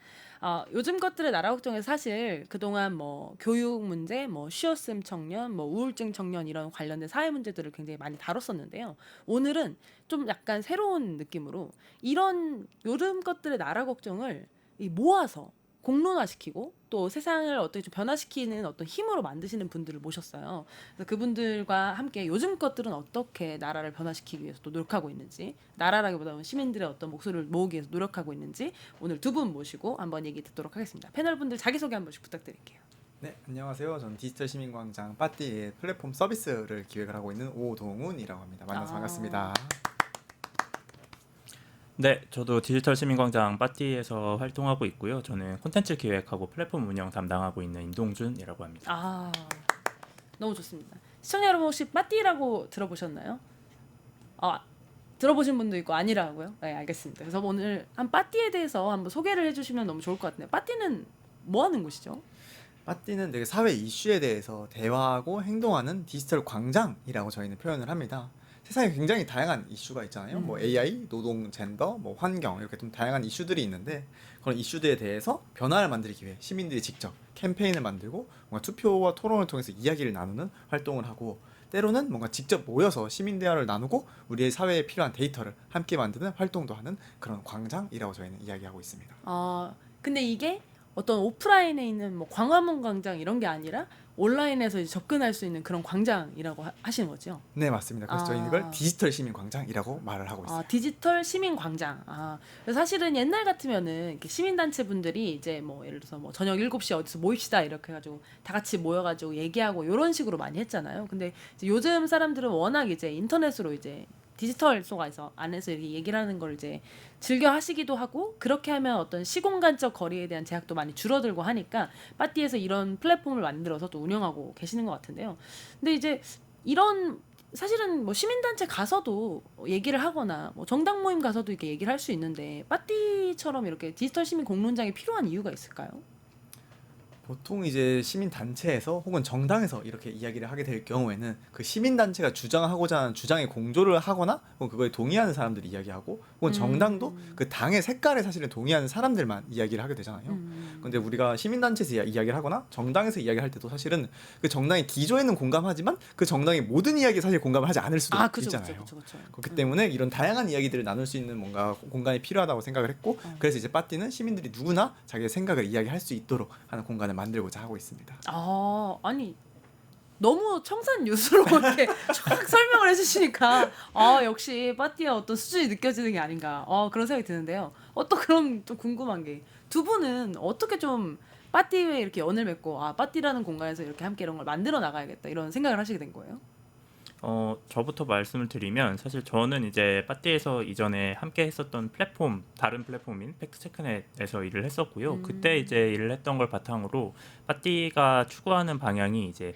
요즘 것들의 나라 걱정에 사실 그동안 뭐 교육 문제, 뭐 쉬었음 청년, 뭐 우울증 청년 이런 관련된 사회 문제들을 굉장히 많이 다뤘었는데요. 오늘은 좀 약간 새로운 느낌으로 이런 요즘 것들의 나라 걱정을 모아서 공론화시키고 또 세상을 어떻게 좀 변화시키는 어떤 힘으로 만드시는 분들을 모셨어요. 그래서 그분들과 함께 요즘 것들은 어떻게 나라를 변화시키기 위해서 또 노력하고 있는지, 나라라기보다는 시민들의 어떤 목소리를 모으기 위해서 노력하고 있는지 오늘 두 분 모시고 한번 얘기 듣도록 하겠습니다. 패널분들 자기소개 한 번씩 부탁드릴게요.
네, 안녕하세요. 저는 디지털 시민광장 빠띠의 플랫폼 서비스를 기획을 하고 있는 오동훈이라고 합니다. 만나서 반갑습니다.
네, 저도 디지털 시민광장 빠띠에서 활동하고 있고요. 저는 콘텐츠 기획하고 플랫폼 운영 담당하고 있는 임동준이라고 합니다.
너무 좋습니다. 시청자 여러분 혹시 빠띠라고 들어보셨나요? 들어보신 분도 있고 아니라고요? 네, 알겠습니다. 그래서 오늘 한 빠띠에 대해서 한번 소개를 해주시면 너무 좋을 것 같은데 빠띠는 뭐 하는 곳이죠?
빠띠는 되게 사회 이슈에 대해서 대화하고 행동하는 디지털 광장이라고 저희는 표현을 합니다. 세상에 굉장히 다양한 이슈가 있잖아요. 뭐 AI, 노동, 젠더, 뭐 환경 이렇게 좀 다양한 이슈들이 있는데 그런 이슈들에 대해서 변화를 만들기 위해 시민들이 직접 캠페인을 만들고 뭔가 투표와 토론을 통해서 이야기를 나누는 활동을 하고 때로는 뭔가 직접 모여서 시민 대화를 나누고 우리의 사회에 필요한 데이터를 함께 만드는 활동도 하는 그런 광장이라고 저희는 이야기하고 있습니다.
근데 이게 어떤 오프라인에 있는 뭐 광화문 광장 이런 게 아니라 온라인에서 이제 접근할 수 있는 그런 광장이라고 하시는 거죠.
네, 맞습니다. 그래서 저희는 이걸 디지털 시민 광장이라고 말을 하고 있어요.
디지털 시민 광장. 그래서 사실은 옛날 같으면은 이렇게 시민단체 분들이 이제 뭐 예를 들어서 뭐 저녁 7시에 어디서 모입시다 이렇게 해가지고 다 같이 모여가지고 얘기하고 이런 식으로 많이 했잖아요. 근데 이제 요즘 사람들은 워낙 이제 인터넷으로 이제 디지털 속에서 안에서 이렇게 얘기를 하는 걸 이제 즐겨 하시기도 하고 그렇게 하면 어떤 시공간적 거리에 대한 제약도 많이 줄어들고 하니까 빠띠에서 이런 플랫폼을 만들어서 또 운영하고 계시는 것 같은데요. 근데 이제 이런 사실은 뭐 시민단체 가서도 얘기를 하거나 뭐 정당 모임 가서도 이렇게 얘기를 할 수 있는데 빠띠처럼 이렇게 디지털 시민 공론장이 필요한 이유가 있을까요?
보통 이제 시민 단체에서 혹은 정당에서 이렇게 이야기를 하게 될 경우에는 그 시민 단체가 주장하고자 하는 주장에 공조를 하거나 혹은 그거에 동의하는 사람들이 이야기하고 혹은 정당도 그 당의 색깔에 사실은 동의하는 사람들만 이야기를 하게 되잖아요. 근데 우리가 시민 단체에서 이야기를 하거나 정당에서 이야기를 할 때도 사실은 그 정당의 기조에는 공감하지만 그 정당의 모든 이야기에 사실 공감을 하지 않을 수도 있잖아요.
그쵸.
그렇기 때문에 이런 다양한 이야기들을 나눌 수 있는 뭔가 공간이 필요하다고 생각을 했고 그래서 이제 빠띠는 시민들이 누구나 자기의 생각을 이야기할 수 있도록 하는 공간을 만들고자 하고 있습니다.
아니 너무 청산 유수로 이렇게 쫙 설명을 해주시니까 역시 빠띠의 어떤 수준이 느껴지는 게 아닌가 그런 생각이 드는데요. 또 그럼 좀 궁금한 게 두 분은 어떻게 좀 빠띠에 이렇게 연을 맺고 빠띠라는 공간에서 이렇게 함께 이런 걸 만들어 나가야겠다 이런 생각을 하시게 된 거예요?
저부터 말씀을 드리면 사실 저는 이제 빠띠에서 이전에 함께 했었던 다른 플랫폼인 팩트체크넷에서 일을 했었고요. 그때 이제 일을 했던 걸 바탕으로 빠띠가 추구하는 방향이 이제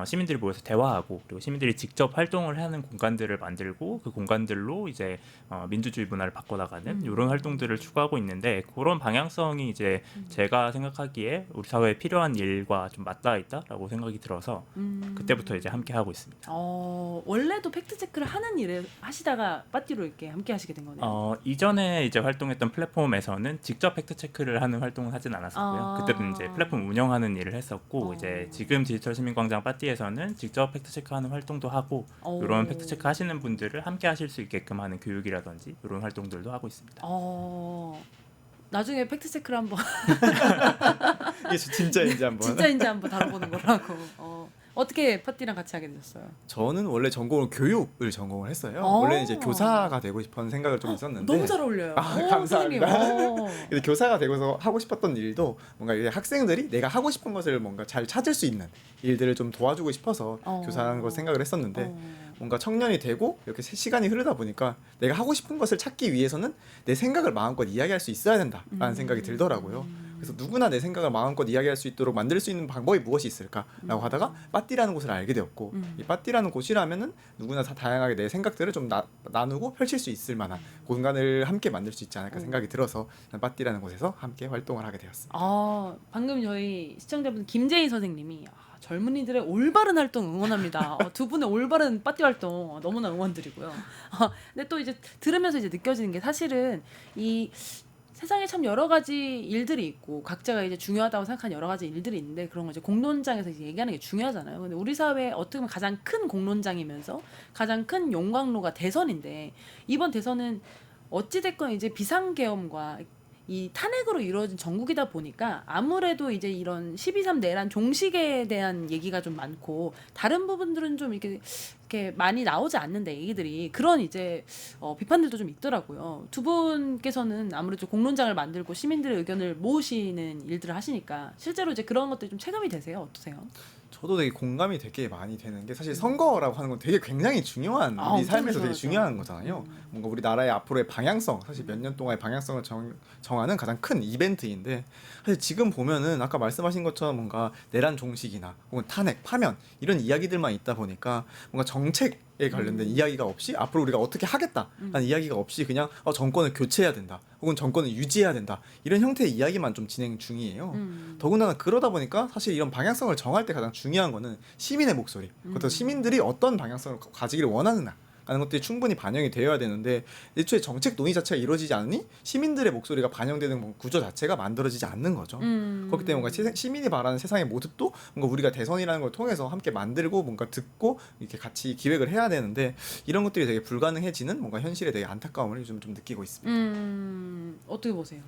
시민들이 모여서 대화하고 그리고 시민들이 직접 활동을 하는 공간들을 만들고 그 공간들로 이제 민주주의 문화를 바꿔나가는 이런 활동들을 추구하고 있는데 그런 방향성이 이제 제가 생각하기에 우리 사회에 필요한 일과 좀 맞닿아 있다라고 생각이 들어서 그때부터 이제 함께 하고 있습니다.
원래도 팩트 체크를 하는 일을 하시다가 빠띠로 이렇게 함께 하시게 된 거네요.
이전에 이제 활동했던 플랫폼에서는 직접 팩트 체크를 하는 활동을 하진 않았었고요. 그때도 이제 플랫폼 운영하는 일을 했었고 이제 지금 디지털 시민광장 빠띠에서는 직접 팩트 체크하는 활동도 하고 이런 팩트 체크 하시는 분들을 함께 하실 수 있게끔 하는 교육이라든지 이런 활동들도 하고 있습니다.
나중에 팩트 체크를 한번
이게 진짜인지 한번
다뤄보는 거라고. 어떻게 빠띠랑 같이 하게 되셨어요?
저는 원래 전공을 교육을 전공을 했어요. 원래 이제 교사가 되고 싶은 생각을 좀 있었는데
너무 잘 어울려요.
감사합니다.
선생님.
근데 교사가 되고서 하고 싶었던 일도 뭔가 이제 학생들이 내가 하고 싶은 것을 뭔가 잘 찾을 수 있는 일들을 좀 도와주고 싶어서 교사라는 걸 생각을 했었는데 뭔가 청년이 되고 이렇게 시간이 흐르다 보니까 내가 하고 싶은 것을 찾기 위해서는 내 생각을 마음껏 이야기할 수 있어야 된다라는 생각이 들더라고요. 그래서 누구나 내 생각을 마음껏 이야기할 수 있도록 만들 수 있는 방법이 무엇이 있을까라고 하다가 빠띠라는 곳을 알게 되었고 이 빠띠라는 곳이라면은 누구나 다 다양하게 내 생각들을 좀 나누고 펼칠 수 있을 만한 공간을 함께 만들 수 있지 않을까 생각이 들어서 빠띠라는 곳에서 함께 활동을 하게 되었습니다.
방금 저희 시청자분 김재희 선생님이 젊은이들의 올바른 활동 응원합니다. 두 분의 올바른 빠띠 활동 너무나 응원드리고요. 근데 또 이제 들으면서 이제 느껴지는 게 사실은 이 세상에 참 여러 가지 일들이 있고 각자가 이제 중요하다고 생각하는 여러 가지 일들이 있는데 그런 거 이제 공론장에서 이제 얘기하는 게 중요하잖아요. 근데 우리 사회에 어떻게 보면 가장 큰 공론장이면서 가장 큰 용광로가 대선인데 이번 대선은 어찌됐건 이제 비상계엄과 이 탄핵으로 이루어진 정국이다 보니까 아무래도 이제 이런 12.3 내란 종식에 대한 얘기가 좀 많고 다른 부분들은 좀 이렇게 많이 나오지 않는데 얘기들이 그런 이제 비판들도 좀 있더라고요. 두 분께서는 아무래도 공론장을 만들고 시민들의 의견을 모으시는 일들을 하시니까 실제로 이제 그런 것들이 좀 체감이 되세요? 어떠세요?
저도 되게 공감이 되게 많이 되는 게 사실 선거라고 하는 건 되게 굉장히 중요한 우리 삶에서 되게 중요한 거잖아요. 뭔가 우리 나라의 앞으로의 방향성, 사실 몇 년 동안의 방향성을 정하는 가장 큰 이벤트인데 사실 지금 보면은 아까 말씀하신 것처럼 뭔가 내란 종식이나 혹은 탄핵, 파면 이런 이야기들만 있다 보니까 뭔가 정책에 관련된 이야기가 없이 앞으로 우리가 어떻게 하겠다라는 이야기가 없이 그냥 정권을 교체해야 된다 혹은 정권을 유지해야 된다 이런 형태의 이야기만 좀 진행 중이에요. 더군다나 그러다 보니까 사실 이런 방향성을 정할 때 가장 중요한 거는 시민의 목소리, 그것도 시민들이 어떤 방향성을 가지기를 원하느냐 하는 것들이 충분히 반영이 되어야 되는데 애초에 정책 논의 자체가 이루어지지 않으니 시민들의 목소리가 반영되는 구조 자체가 만들어지지 않는 거죠. 그렇기 때문에 뭔가 시민이 바라는 세상의 모습도 뭔가 우리가 대선이라는 걸 통해서 함께 만들고 뭔가 듣고 이렇게 같이 기획을 해야 되는데 이런 것들이 되게 불가능해지는 뭔가 현실에 되게 안타까움을 요즘 좀 느끼고 있습니다.
어떻게 보세요?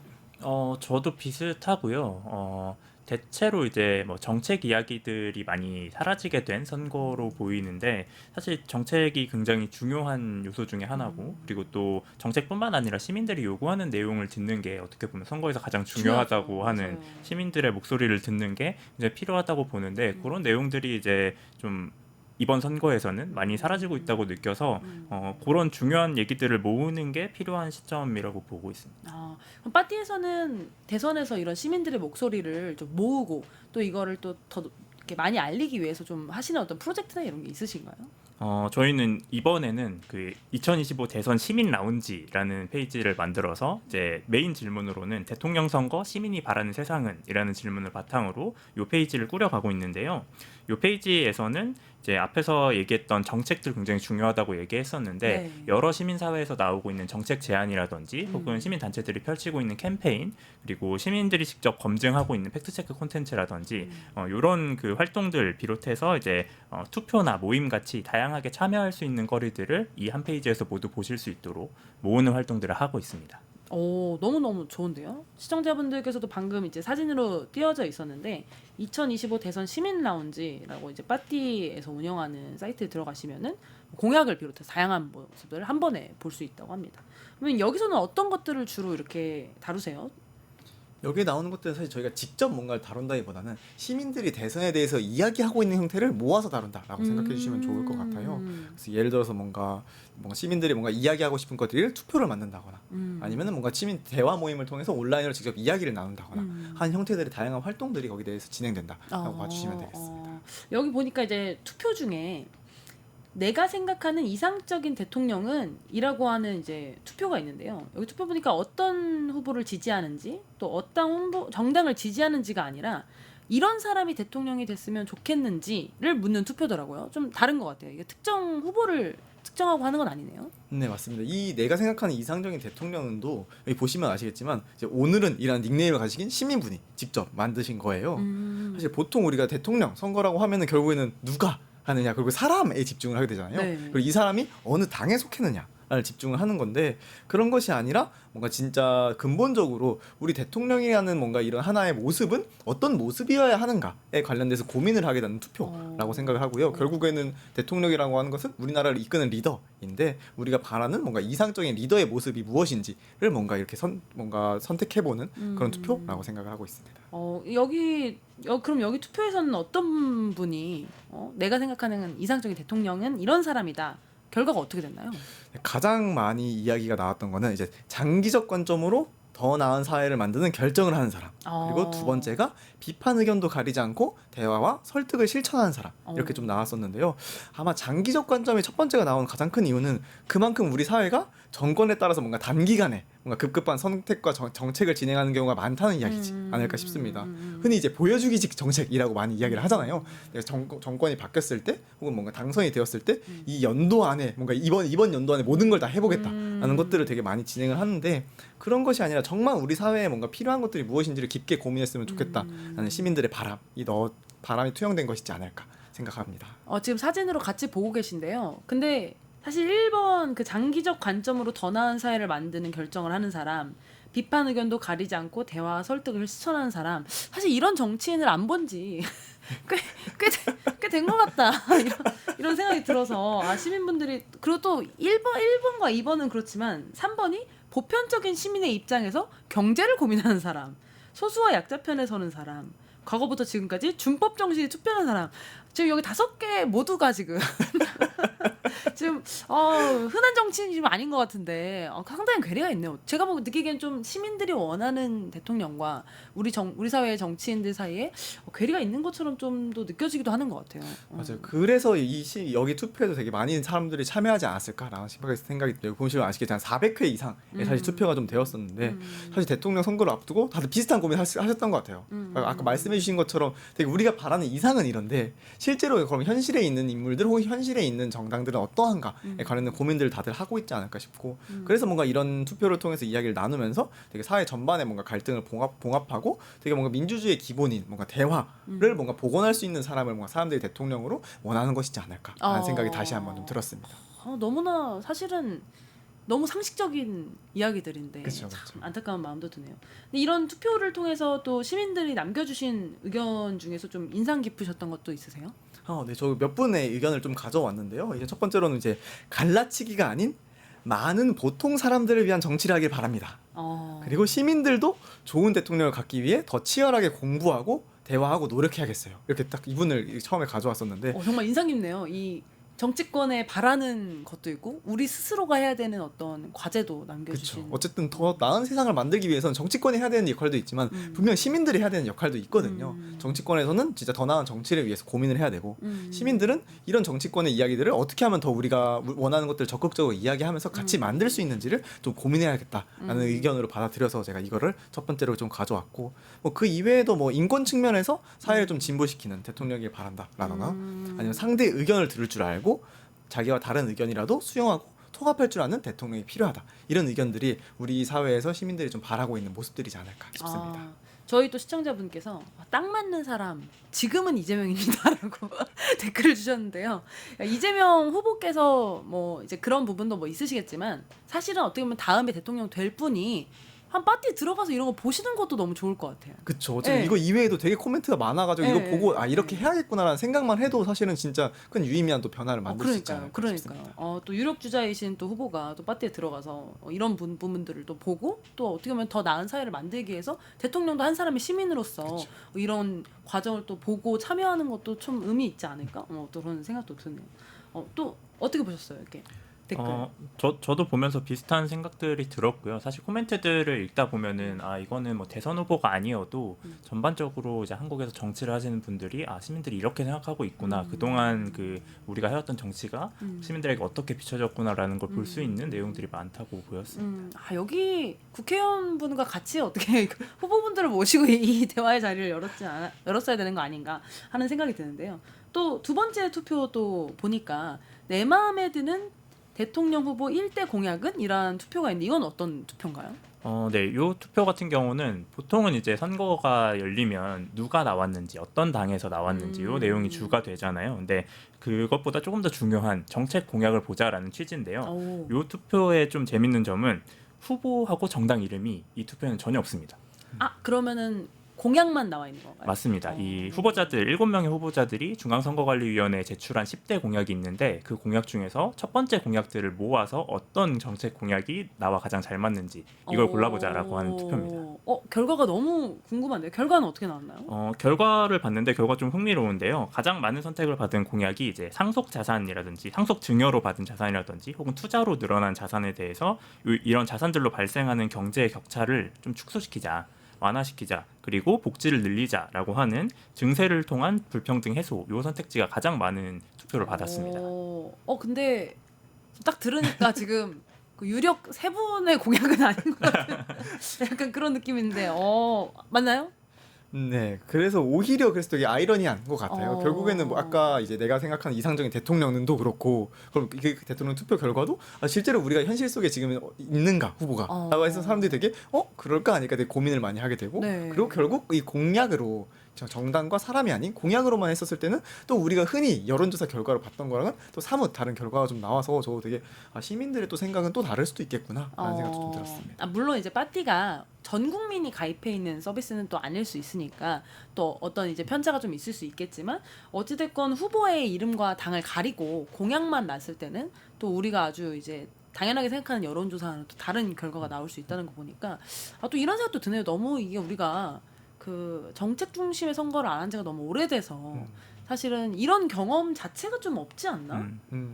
저도 비슷하고요. 대체로 이제 뭐 정책 이야기들이 많이 사라지게 된 선거로 보이는데 사실 정책이 굉장히 중요한 요소 중에 하나고 그리고 또 정책뿐만 아니라 시민들이 요구하는 내용을 듣는 게 어떻게 보면 선거에서 가장 중요하다고
중요하죠.
하는
맞아요.
시민들의 목소리를 듣는 게 이제 필요하다고 보는데 그런 내용들이 이제 좀 이번 선거에서는 많이 사라지고 있다고 느껴서 그런 중요한 얘기들을 모으는 게 필요한 시점이라고 보고 있습니다.
아, 그럼 빠띠에서는 대선에서 이런 시민들의 목소리를 좀 모으고 또 이거를 또 더 이렇게 많이 알리기 위해서 좀 하시는 어떤 프로젝트나 이런 게 있으신가요?
저희는 이번에는 그 2025 대선 시민 라운지라는 페이지를 만들어서 이제 메인 질문으로는 대통령 선거 시민이 바라는 세상은이라는 질문을 바탕으로 이 페이지를 꾸려가고 있는데요. 이 페이지에서는 이제 앞에서 얘기했던 정책들 굉장히 중요하다고 얘기했었는데
네.
여러 시민사회에서 나오고 있는 정책 제안이라든지 혹은 시민단체들이 펼치고 있는 캠페인 그리고 시민들이 직접 검증하고 있는 팩트체크 콘텐츠라든지 이런 그 활동들 비롯해서 이제 투표나 모임 같이 다양하게 참여할 수 있는 거리들을 이 한 페이지에서 모두 보실 수 있도록 모으는 활동들을 하고 있습니다.
오, 너무너무 좋은데요? 시청자분들께서도 방금 이제 사진으로 띄어져 있었는데 2025 대선 시민 라운지라고 이제 빠띠에서 운영하는 사이트에 들어가시면은 공약을 비롯해서 다양한 모습들을 한 번에 볼 수 있다고 합니다. 그러면 여기서는 어떤 것들을 주로 이렇게 다루세요?
여기에 나오는 것들은 사실 저희가 직접 뭔가를 다룬다기보다는 시민들이 대선에 대해서 이야기하고 있는 형태를 모아서 다룬다라고 생각해 주시면 좋을 것 같아요. 그래서 예를 들어서 뭔가 시민들이 뭔가 이야기하고 싶은 것들을 투표를 만든다거나 아니면은 뭔가 시민 대화 모임을 통해서 온라인으로 직접 이야기를 나눈다거나 하는 형태들의 다양한 활동들이 거기에 대해서 진행된다라고 봐주시면 되겠습니다.
여기 보니까 이제 투표 중에 내가 생각하는 이상적인 대통령은 이라고 하는 이제 투표가 있는데요. 여기 투표 보니까 어떤 후보를 지지하는지 또 어떤 정당을 지지하는지가 아니라 이런 사람이 대통령이 됐으면 좋겠는지를 묻는 투표더라고요. 좀 다른 것 같아요. 이게 특정 후보를 특정하고 하는 건 아니네요.
네, 맞습니다. 이 내가 생각하는 이상적인 대통령은도 여기 보시면 아시겠지만 이제 오늘은 이라는 닉네임을 가지신 시민분이 직접 만드신 거예요. 사실 보통 우리가 대통령 선거라고 하면은 결국에는 누가 하느냐 그리고 사람에 집중을 하게 되잖아요.
네.
그리고 이 사람이 어느 당에 속했느냐를 집중을 하는 건데 그런 것이 아니라 뭔가 진짜 근본적으로 우리 대통령이라는 뭔가 이런 하나의 모습은 어떤 모습이어야 하는가에 관련돼서 고민을 하게 되는 투표라고 생각을 하고요. 결국에는 대통령이라고 하는 것은 우리나라를 이끄는 리더인데 우리가 바라는 뭔가 이상적인 리더의 모습이 무엇인지를 뭔가 이렇게 뭔가 선택해보는 그런 투표라고 생각을 하고 있습니다.
그럼 여기 투표에서는 어떤 분이 내가 생각하는 이상적인 대통령은 이런 사람이다. 결과가 어떻게 됐나요?
가장 많이 이야기가 나왔던 거는 이제 장기적 관점으로 더 나은 사회를 만드는 결정을 하는 사람. 그리고 두 번째가 비판 의견도 가리지 않고 대화와 설득을 실천하는 사람. 이렇게 좀 나왔었는데요. 아마 장기적 관점이 첫 번째가 나온 가장 큰 이유는 그만큼 우리 사회가 정권에 따라서 뭔가 단기간에 뭔가 급급한 선택과 정책을 진행하는 경우가 많다는 이야기지 않을까 싶습니다. 흔히 이제 보여주기식 정책이라고 많이 이야기를 하잖아요. 정권이 바뀌었을 때 혹은 뭔가 당선이 되었을 때 이 연도 안에 뭔가 이번 연도 안에 모든 걸 다 해보겠다라는 것들을 되게 많이 진행을 하는데 그런 것이 아니라 정말 우리 사회에 뭔가 필요한 것들이 무엇인지를 깊게 고민했으면 좋겠다라는 시민들의 바람이 투영된 것이지 않을까 생각합니다.
지금 사진으로 같이 보고 계신데요. 근데 사실 1번 그 장기적 관점으로 더 나은 사회를 만드는 결정을 하는 사람, 비판 의견도 가리지 않고 대화 설득을 실천하는 사람, 사실 이런 정치인을 안 본 지 꽤 된 것 같다 이런 생각이 들어서 시민분들이 그리고 또 1번과 2번은 그렇지만 3번이 보편적인 시민의 입장에서 경제를 고민하는 사람, 소수와 약자 편에 서는 사람, 과거부터 지금까지 준법 정신이 투표하는 사람, 지금 여기 5개 모두가 지금 지금 흔한 정치인이 좀 아닌 것 같은데 상당히 괴리가 있네요. 제가 느끼기엔 좀 시민들이 원하는 대통령과 우리 사회의 정치인들 사이에 괴리가 있는 것처럼 좀 더 느껴지기도 하는 것 같아요.
맞아요. 그래서 여기 투표에도 되게 많은 사람들이 참여하지 않았을까라는 생각이 들어요. 보시면 아시겠지만 400회 이상의 사실 투표가 좀 되었었는데 사실 대통령 선거를 앞두고 다들 비슷한 고민 하셨던 것 같아요. 아까 말씀해 주신 것처럼 되게 우리가 바라는 이상은 이런데 실제로 그럼 현실에 있는 인물들 혹은 현실에 있는 정당들은 어떠한가에 관련된 고민들을 다들 하고 있지 않을까 싶고 그래서 뭔가 이런 투표를 통해서 이야기를 나누면서 되게 사회 전반에 뭔가 갈등을 봉합하고 되게 뭔가 민주주의의 기본인 뭔가 대화를 뭔가 복원할 수 있는 사람을 뭔가 사람들이 대통령으로 원하는 것이지 않을까라는 생각이 다시 한번 좀 들었습니다.
너무나 사실은 너무 상식적인 이야기들인데
그쵸,
참
그쵸.
안타까운 마음도 드네요. 근데 이런 투표를 통해서 또 시민들이 남겨주신 의견 중에서 좀 인상 깊으셨던 것도 있으세요?
네, 저 몇 분의 의견을 좀 가져왔는데요. 이제 첫 번째로는 이제 갈라치기가 아닌 많은 보통 사람들을 위한 정치를 하길 바랍니다. 그리고 시민들도 좋은 대통령을 갖기 위해 더 치열하게 공부하고 대화하고 노력해야겠어요. 이렇게 딱 이분을 처음에 가져왔었는데
정말 인상 깊네요. 이 정치권에 바라는 것도 있고 우리 스스로가 해야 되는 어떤 과제도 남겨주신.
그렇죠. 어쨌든 더 나은 세상을 만들기 위해서는 정치권이 해야 되는 역할도 있지만 분명 시민들이 해야 되는 역할도 있거든요. 정치권에서는 진짜 더 나은 정치를 위해서 고민을 해야 되고 시민들은 이런 정치권의 이야기들을 어떻게 하면 더 우리가 원하는 것들을 적극적으로 이야기하면서 같이 만들 수 있는지를 좀 고민해야겠다라는 의견으로 받아들여서 제가 이거를 첫 번째로 좀 가져왔고 뭐 그 이외에도 뭐 인권 측면에서 사회를 좀 진보시키는 대통령이길 바란다라거나 아니면 상대의 의견을 들을 줄 알고 자기와 다른 의견이라도 수용하고 통합할 줄 아는 대통령이 필요하다. 이런 의견들이 우리 사회에서 시민들이 좀 바라고 있는 모습들이지 않을까 싶습니다.
저희 또 시청자분께서 딱 맞는 사람 지금은 이재명입니다라고 댓글을 주셨는데요. 이재명 후보께서 뭐 이제 그런 부분도 뭐 있으시겠지만 사실은 어떻게 보면 다음에 대통령 될 분이 한 파티 들어가서 이런 거 보시는 것도 너무 좋을 것 같아요.
그쵸. 어쨌든
네.
이거 이외에도 되게 코멘트가 많아가지고
네.
이거 보고 이렇게 해야겠구나라는 생각만 해도 사실은 진짜 큰 유의미한 또 변화를 만들 수 있지 않을까
그러니까요.
싶습니다.
또 유력 주자이신 또 후보가 또 파티에 들어가서 이런 부분들을 또 보고 또 어떻게 보면 더 나은 사회를 만들기 위해서 대통령도 한 사람의 시민으로서 이런 과정을 또 보고 참여하는 것도 좀 의미 있지 않을까? 또 그런 생각도 드네요. 또 어떻게 보셨어요, 이렇게 댓글?
저도 보면서 비슷한 생각들이 들었고요. 사실 코멘트들을 읽다 보면은 이거는 뭐 대선 후보가 아니어도 전반적으로 이제 한국에서 정치를 하시는 분들이 시민들이 이렇게 생각하고 있구나. 그동안 그 우리가 해왔던 정치가 시민들에게 어떻게 비춰졌구나라는 걸 볼 수 있는 내용들이 많다고 보였습니다.
여기 국회의원분과 같이 어떻게 후보분들을 모시고 이 대화의 자리를 열었어야 되는 거 아닌가 하는 생각이 드는데요. 또 두 번째 투표도 보니까 내 마음에 드는 대통령 후보 1대 공약은? 이란 투표가 있는데 이건 어떤 투표인가요?
네, 요 투표 같은 경우는 보통은 이제 선거가 열리면 누가 나왔는지, 어떤 당에서 나왔는지 요 내용이 주가 되잖아요. 근데 그것보다 조금 더 중요한 정책 공약을 보자라는 취지인데요. 요 투표의 좀 재밌는 점은 후보하고 정당 이름이 이 투표에는 전혀 없습니다.
그러면은 공약만 나와 있는 건가요?
맞습니다. 이 후보자들 7명의 후보자들이 중앙선거관리위원회에 제출한 10대 공약이 있는데 그 공약 중에서 첫 번째 공약들을 모아서 어떤 정책 공약이 나와 가장 잘 맞는지 이걸 골라보자라고 하는 투표입니다.
결과가 너무 궁금한데요. 결과는 어떻게 나왔나요?
결과를 봤는데 결과 좀 흥미로운데요. 가장 많은 선택을 받은 공약이 이제 상속 자산이라든지 상속 증여로 받은 자산이라든지 혹은 투자로 늘어난 자산에 대해서 이런 자산들로 발생하는 경제 격차를 좀 축소시키자. 완화시키자 그리고 복지를 늘리자라고 하는 증세를 통한 불평등 해소 요 선택지가 가장 많은 투표를 받았습니다.
근데 딱 들으니까 지금 그 유력 세 분의 공약은 아닌 것 같은 약간 그런 느낌인데 맞나요?
네, 그래서 오히려 그래서 되게 아이러니한 것 같아요. 결국에는 뭐 아까 이제 내가 생각하는 이상적인 대통령도 그렇고, 그럼 이게 대통령 투표 결과도 실제로 우리가 현실 속에 지금 있는가 후보가 라고 해서 사람들이 되게 그럴까 아닐까 되게 고민을 많이 하게 되고,
네.
그리고 결국 이 공약으로 정당과 사람이 아닌 공약으로만 했었을 때는 또 우리가 흔히 여론조사 결과를 봤던 거랑은 또 사뭇 다른 결과가 좀 나와서 저 되게 시민들의 또 생각은 또 다를 수도 있겠구나 라는 생각도 좀 들었습니다.
물론 이제 빠띠가 전 국민이 가입해 있는 서비스는 또 아닐 수 있으니까 또 어떤 이제 편차가 좀 있을 수 있겠지만 어찌됐건 후보의 이름과 당을 가리고 공약만 났을 때는 또 우리가 아주 이제 당연하게 생각하는 여론조사와는 또 다른 결과가 나올 수 있다는 거 보니까 또 이런 생각도 드네요. 너무 이게 우리가 그 정책 중심의 선거를 안 한 지가 너무 오래돼서 사실은 이런 경험 자체가 좀 없지 않나?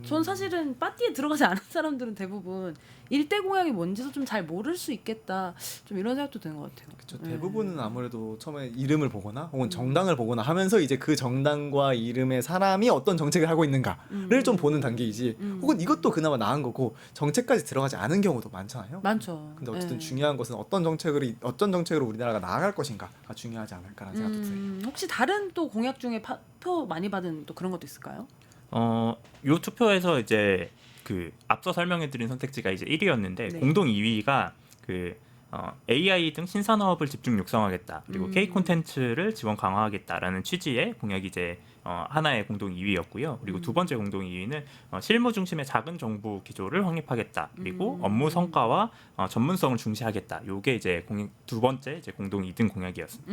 전 사실은 파티에 들어가지 않은 사람들은 대부분 일대 공약이 뭔지도 좀 잘 모를 수 있겠다. 좀 이런 생각도 드는 것 같아요.
그렇죠. 대부분은 아무래도 처음에 이름을 보거나 혹은 정당을 보거나 하면서 이제 그 정당과 이름의 사람이 어떤 정책을 하고 있는가를 좀 보는 단계이지. 혹은 이것도 그나마 나은 거고 정책까지 들어가지 않은 경우도 많잖아요.
많죠.
근데 어쨌든 중요한 것은 어떤 정책으로 우리나라가 나아갈 것인가가 중요하지 않을까라는 생각도 들어요.
혹시 다른 또 공약 중에 표 많이 받은 또 그런 것도 있을까요?
요 투표에서 이제 그 앞서 설명해드린 선택지가 이제 1위였는데
네.
공동 2위가 그 AI 등 신산업을 집중 육성하겠다. 그리고 K
음.
콘텐츠를 지원 강화하겠다라는 취지의 공약이 이제 하나의 공동 2위였고요. 그리고 두 번째 공동 2위는 실무 중심의 작은 정부 기조를 확립하겠다. 그리고 업무 성과와 전문성을 중시하겠다. 요게 이제 두 번째 이제 공동 2등 공약이었습니다.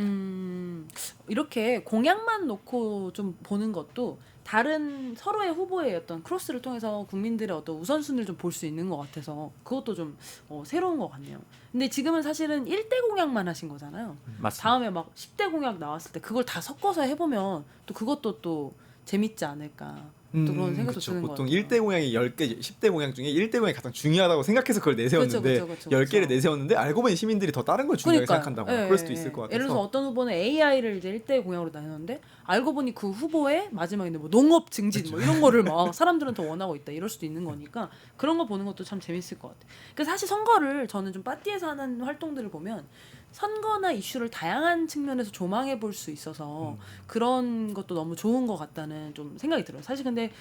이렇게 공약만 놓고 좀 보는 것도 다른 서로의 후보의 어떤 크로스를 통해서 국민들의 어떤 우선순위를 좀 볼 수 있는 것 같아서 그것도 좀 새로운 것 같네요. 근데 지금은 사실은 1대 공약만 하신 거잖아요.
맞습니다.
다음에 막 10대 공약 나왔을 때 그걸 다 섞어서 해보면 또 그것도 또 재밌지 않을까. 또 그런 생각도
그쵸.
드는 것
보통
같아요.
1대 공약이 10개, 10대 공약 중에 1대 공약이 가장 중요하다고 생각해서 그걸 내세웠는데
그쵸.
10개를 내세웠는데 알고 보니 시민들이 더 다른 걸 중요하게
그러니까요.
생각한다거나
예,
그럴 수도
예,
있을 것 같아서.
예를 들어서 어떤 후보는 AI를 이제 1대 공약으로 나눴는데 알고 보니 그 후보의 마지막에 뭐 농업 증진 뭐 이런 거를 막 사람들은 더 원하고 있다 이럴 수도 있는 거니까 그런 거 보는 것도 참 재밌을 것 같아요. 그래서 사실 선거를 저는 좀 빠띠에서 하는 활동들을 보면 선거나 이슈를 다양한 측면에서 조망해 볼 수 있어서 그런 것도 너무 좋은 것 같다는 좀 생각이 들어요. 사실 근데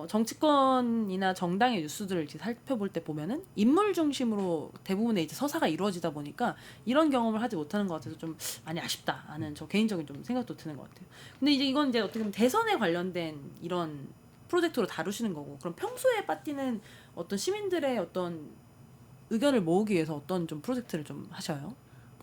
정치권이나 정당의 뉴스들을 이렇게 살펴볼 때 보면은 인물 중심으로 대부분의 이제 서사가 이루어지다 보니까 이런 경험을 하지 못하는 것 같아서 좀 많이 아쉽다 하는 저 개인적인 좀 생각도 드는 것 같아요. 근데 이제 이건 이제 어떻게 보면 대선에 관련된 이런 프로젝트로 다루시는 거고 그럼 평소에 빠띠는 어떤 시민들의 어떤 의견을 모으기 위해서 어떤 좀 프로젝트를 좀 하셔요?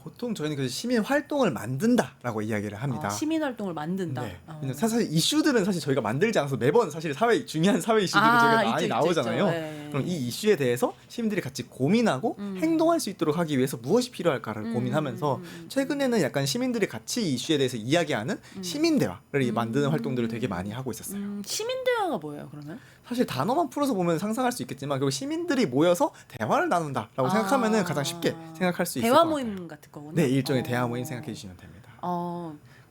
보통 저희는 그 시민 활동을 만든다라고 이야기를 합니다.
시민 활동을 만든다.
네. 왜냐면 사실 이슈들은 사실 저희가 만들지 않아서 매번 사실 중요한 사회 이슈들이 저희가 많이 나오잖아요.
네.
그럼 이 이슈에 대해서 시민들이 같이 고민하고 행동할 수 있도록 하기 위해서 무엇이 필요할까를 고민하면서 최근에는 약간 시민들이 같이 이 이슈에 대해서 이야기하는 시민 대화를 만드는 활동들을 되게 많이 하고 있었어요.
시민 대화가 뭐예요, 그러면?
사실 단어만 풀어서 보면 상상할 수 있겠지만 결국 시민들이 모여서 대화를 나눈다라고 생각하면은 가장 쉽게 생각할 수 있을 것
대화
같아요.
모임 같은 거군요.
네, 일종의 대화 모임 생각해 주시면 됩니다.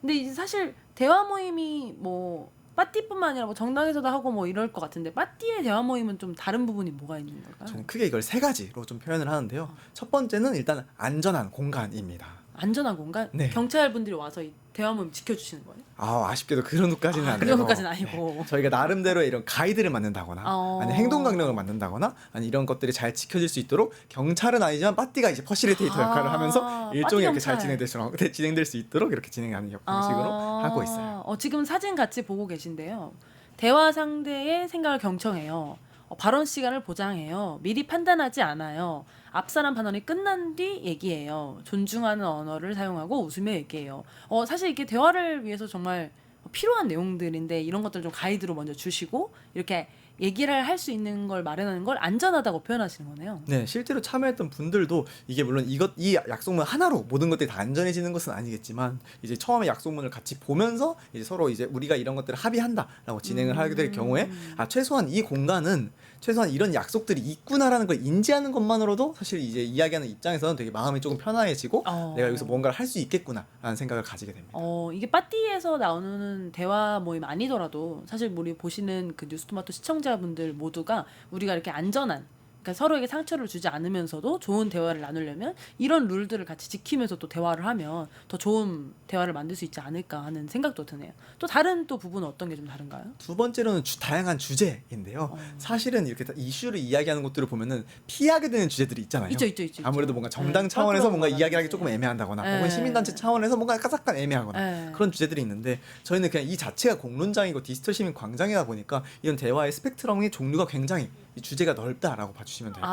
근데 이제 사실 대화 모임이 뭐 빠띠뿐만 아니라 뭐 정당에서도 하고 뭐 이럴 것 같은데 빠띠의 대화 모임은 좀 다른 부분이 뭐가 있는 걸까요?
저는 크게 이걸 세 가지로 좀 표현을 하는데요. 첫 번째는 일단 안전한 공간입니다.
안전한 공간?
네.
경찰분들이 와서 이 대화 모임 지켜주시는 거예요?
아쉽게도 그런 것까지는 안
그
되고
정도까지는 아니고.
네, 저희가 나름대로 이런 가이드를 만든다거나 아니 행동 강령을 만든다거나 아니 이런 것들이 잘 지켜질 수 있도록 경찰은 아니지만 빠띠가 이제 퍼실리테이터 역할을 하면서 일종의 이렇게 잘 진행될 수 있도록 이렇게 진행하는 방식으로 하고 있어요.
지금 사진 같이 보고 계신데요. 대화 상대의 생각을 경청해요. 발언 시간을 보장해요. 미리 판단하지 않아요. 앞사람 발언이 끝난 뒤 얘기해요. 존중하는 언어를 사용하고 웃으며 얘기해요. 사실 이게 대화를 위해서 정말 필요한 내용들인데 이런 것들 좀 가이드로 먼저 주시고 이렇게 얘기를 할 수 있는 걸 마련하는 걸 안전하다고 표현하시는 거네요.
네, 실제로 참여했던 분들도 이게 물론 이 약속문 하나로 모든 것들이 다 안전해지는 것은 아니겠지만 이제 처음에 약속문을 같이 보면서 이제 서로 이제 우리가 이런 것들을 합의한다라고 진행을 하게 될 경우에 최소한 이 공간은 최소한 이런 약속들이 있구나라는 걸 인지하는 것만으로도 사실 이제 이야기하는 입장에서는 되게 마음이 조금 편안해지고 내가 여기서 뭔가를 할 수 있겠구나라는 생각을 가지게 됩니다.
이게 빠띠에서 나오는 대화 모임 아니더라도 사실 우리 보시는 그 뉴스토마토 시청자분들 모두가 우리가 이렇게 안전한 그러니까 서로에게 상처를 주지 않으면서도 좋은 대화를 나누려면 이런 룰들을 같이 지키면서 또 대화를 하면 더 좋은 대화를 만들 수 있지 않을까 하는 생각도 드네요. 또 다른 또 부분은 어떤 게 좀 다른가요?
두 번째로는 다양한 주제인데요. 사실은 이렇게 이슈를 이야기하는 것들을 보면은 피하게 되는 주제들이 있잖아요.
있죠.
아무래도 뭔가 정당
네,
차원에서 뭔가
껄끄러운
이야기하기
거라든지.
조금 애매하다거나
네.
혹은 시민단체 차원에서 뭔가 약간 애매하거나
네.
그런 주제들이 있는데 저희는 그냥 이 자체가 공론장이고 디지털 시민 광장이다 보니까 이런 대화의 스펙트럼의 종류가 굉장히 이 주제가 넓다라고 봐주시면 돼요.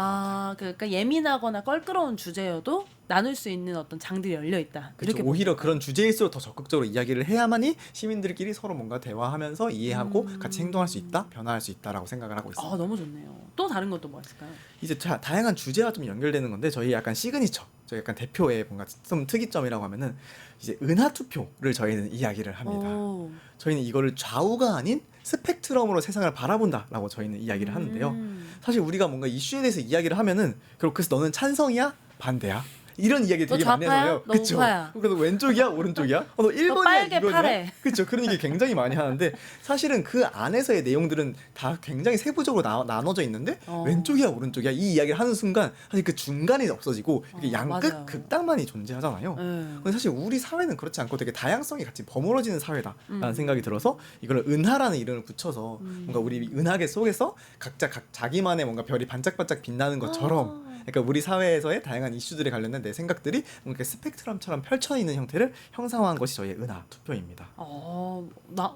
그러니까 예민하거나 껄끄러운 주제여도 나눌 수 있는 어떤 장들이 열려 있다.
그렇죠. 오히려 그런 주제일수록 더 적극적으로 이야기를 해야만이 시민들끼리 서로 뭔가 대화하면서 이해하고 같이 행동할 수 있다, 변화할 수 있다라고 생각을 하고 있습니다.
너무 좋네요. 또 다른 것도 뭐가 있을까요?
이제 다양한 주제와 좀 연결되는 건데 저희 약간 시그니처, 저희 약간 대표의 뭔가 좀 특이점이라고 하면은 이제 은하 투표를 저희는 이야기를 합니다. 저희는 이거를 좌우가 아닌 스펙트럼으로 세상을 바라본다라고 저희는 이야기를 하는데요. 사실 우리가 뭔가 이슈에 대해서 이야기를 하면은 그래서 너는 찬성이야? 반대야? 이런 이야기 되게 많이 하잖아요.
너 우파야?
그래서 왼쪽이야, 오른쪽이야? 너 1번이야,
빨개,
2번이야?
파래.
그렇죠. 그런 얘기 굉장히 많이 하는데 사실은 그 안에서의 내용들은 다 굉장히 세부적으로 나눠져 있는데 왼쪽이야, 오른쪽이야 이 이야기를 하는 순간 사실 그 중간이 없어지고 이게 양극
맞아요.
극단만이 존재하잖아요. 근데 사실 우리 사회는 그렇지 않고 되게 다양성이 같이 버무러지는 사회다라는 생각이 들어서 이걸 은하라는 이름을 붙여서 뭔가 우리 은하계 속에서 각자 자기만의 뭔가 별이 반짝반짝 빛나는 것처럼 그러니까 우리 사회에서의 다양한 이슈들에 관련된 내 생각들이 뭔가 스펙트럼처럼 펼쳐 있는 형태를 형상화한 것이 저희의 은하 투표입니다.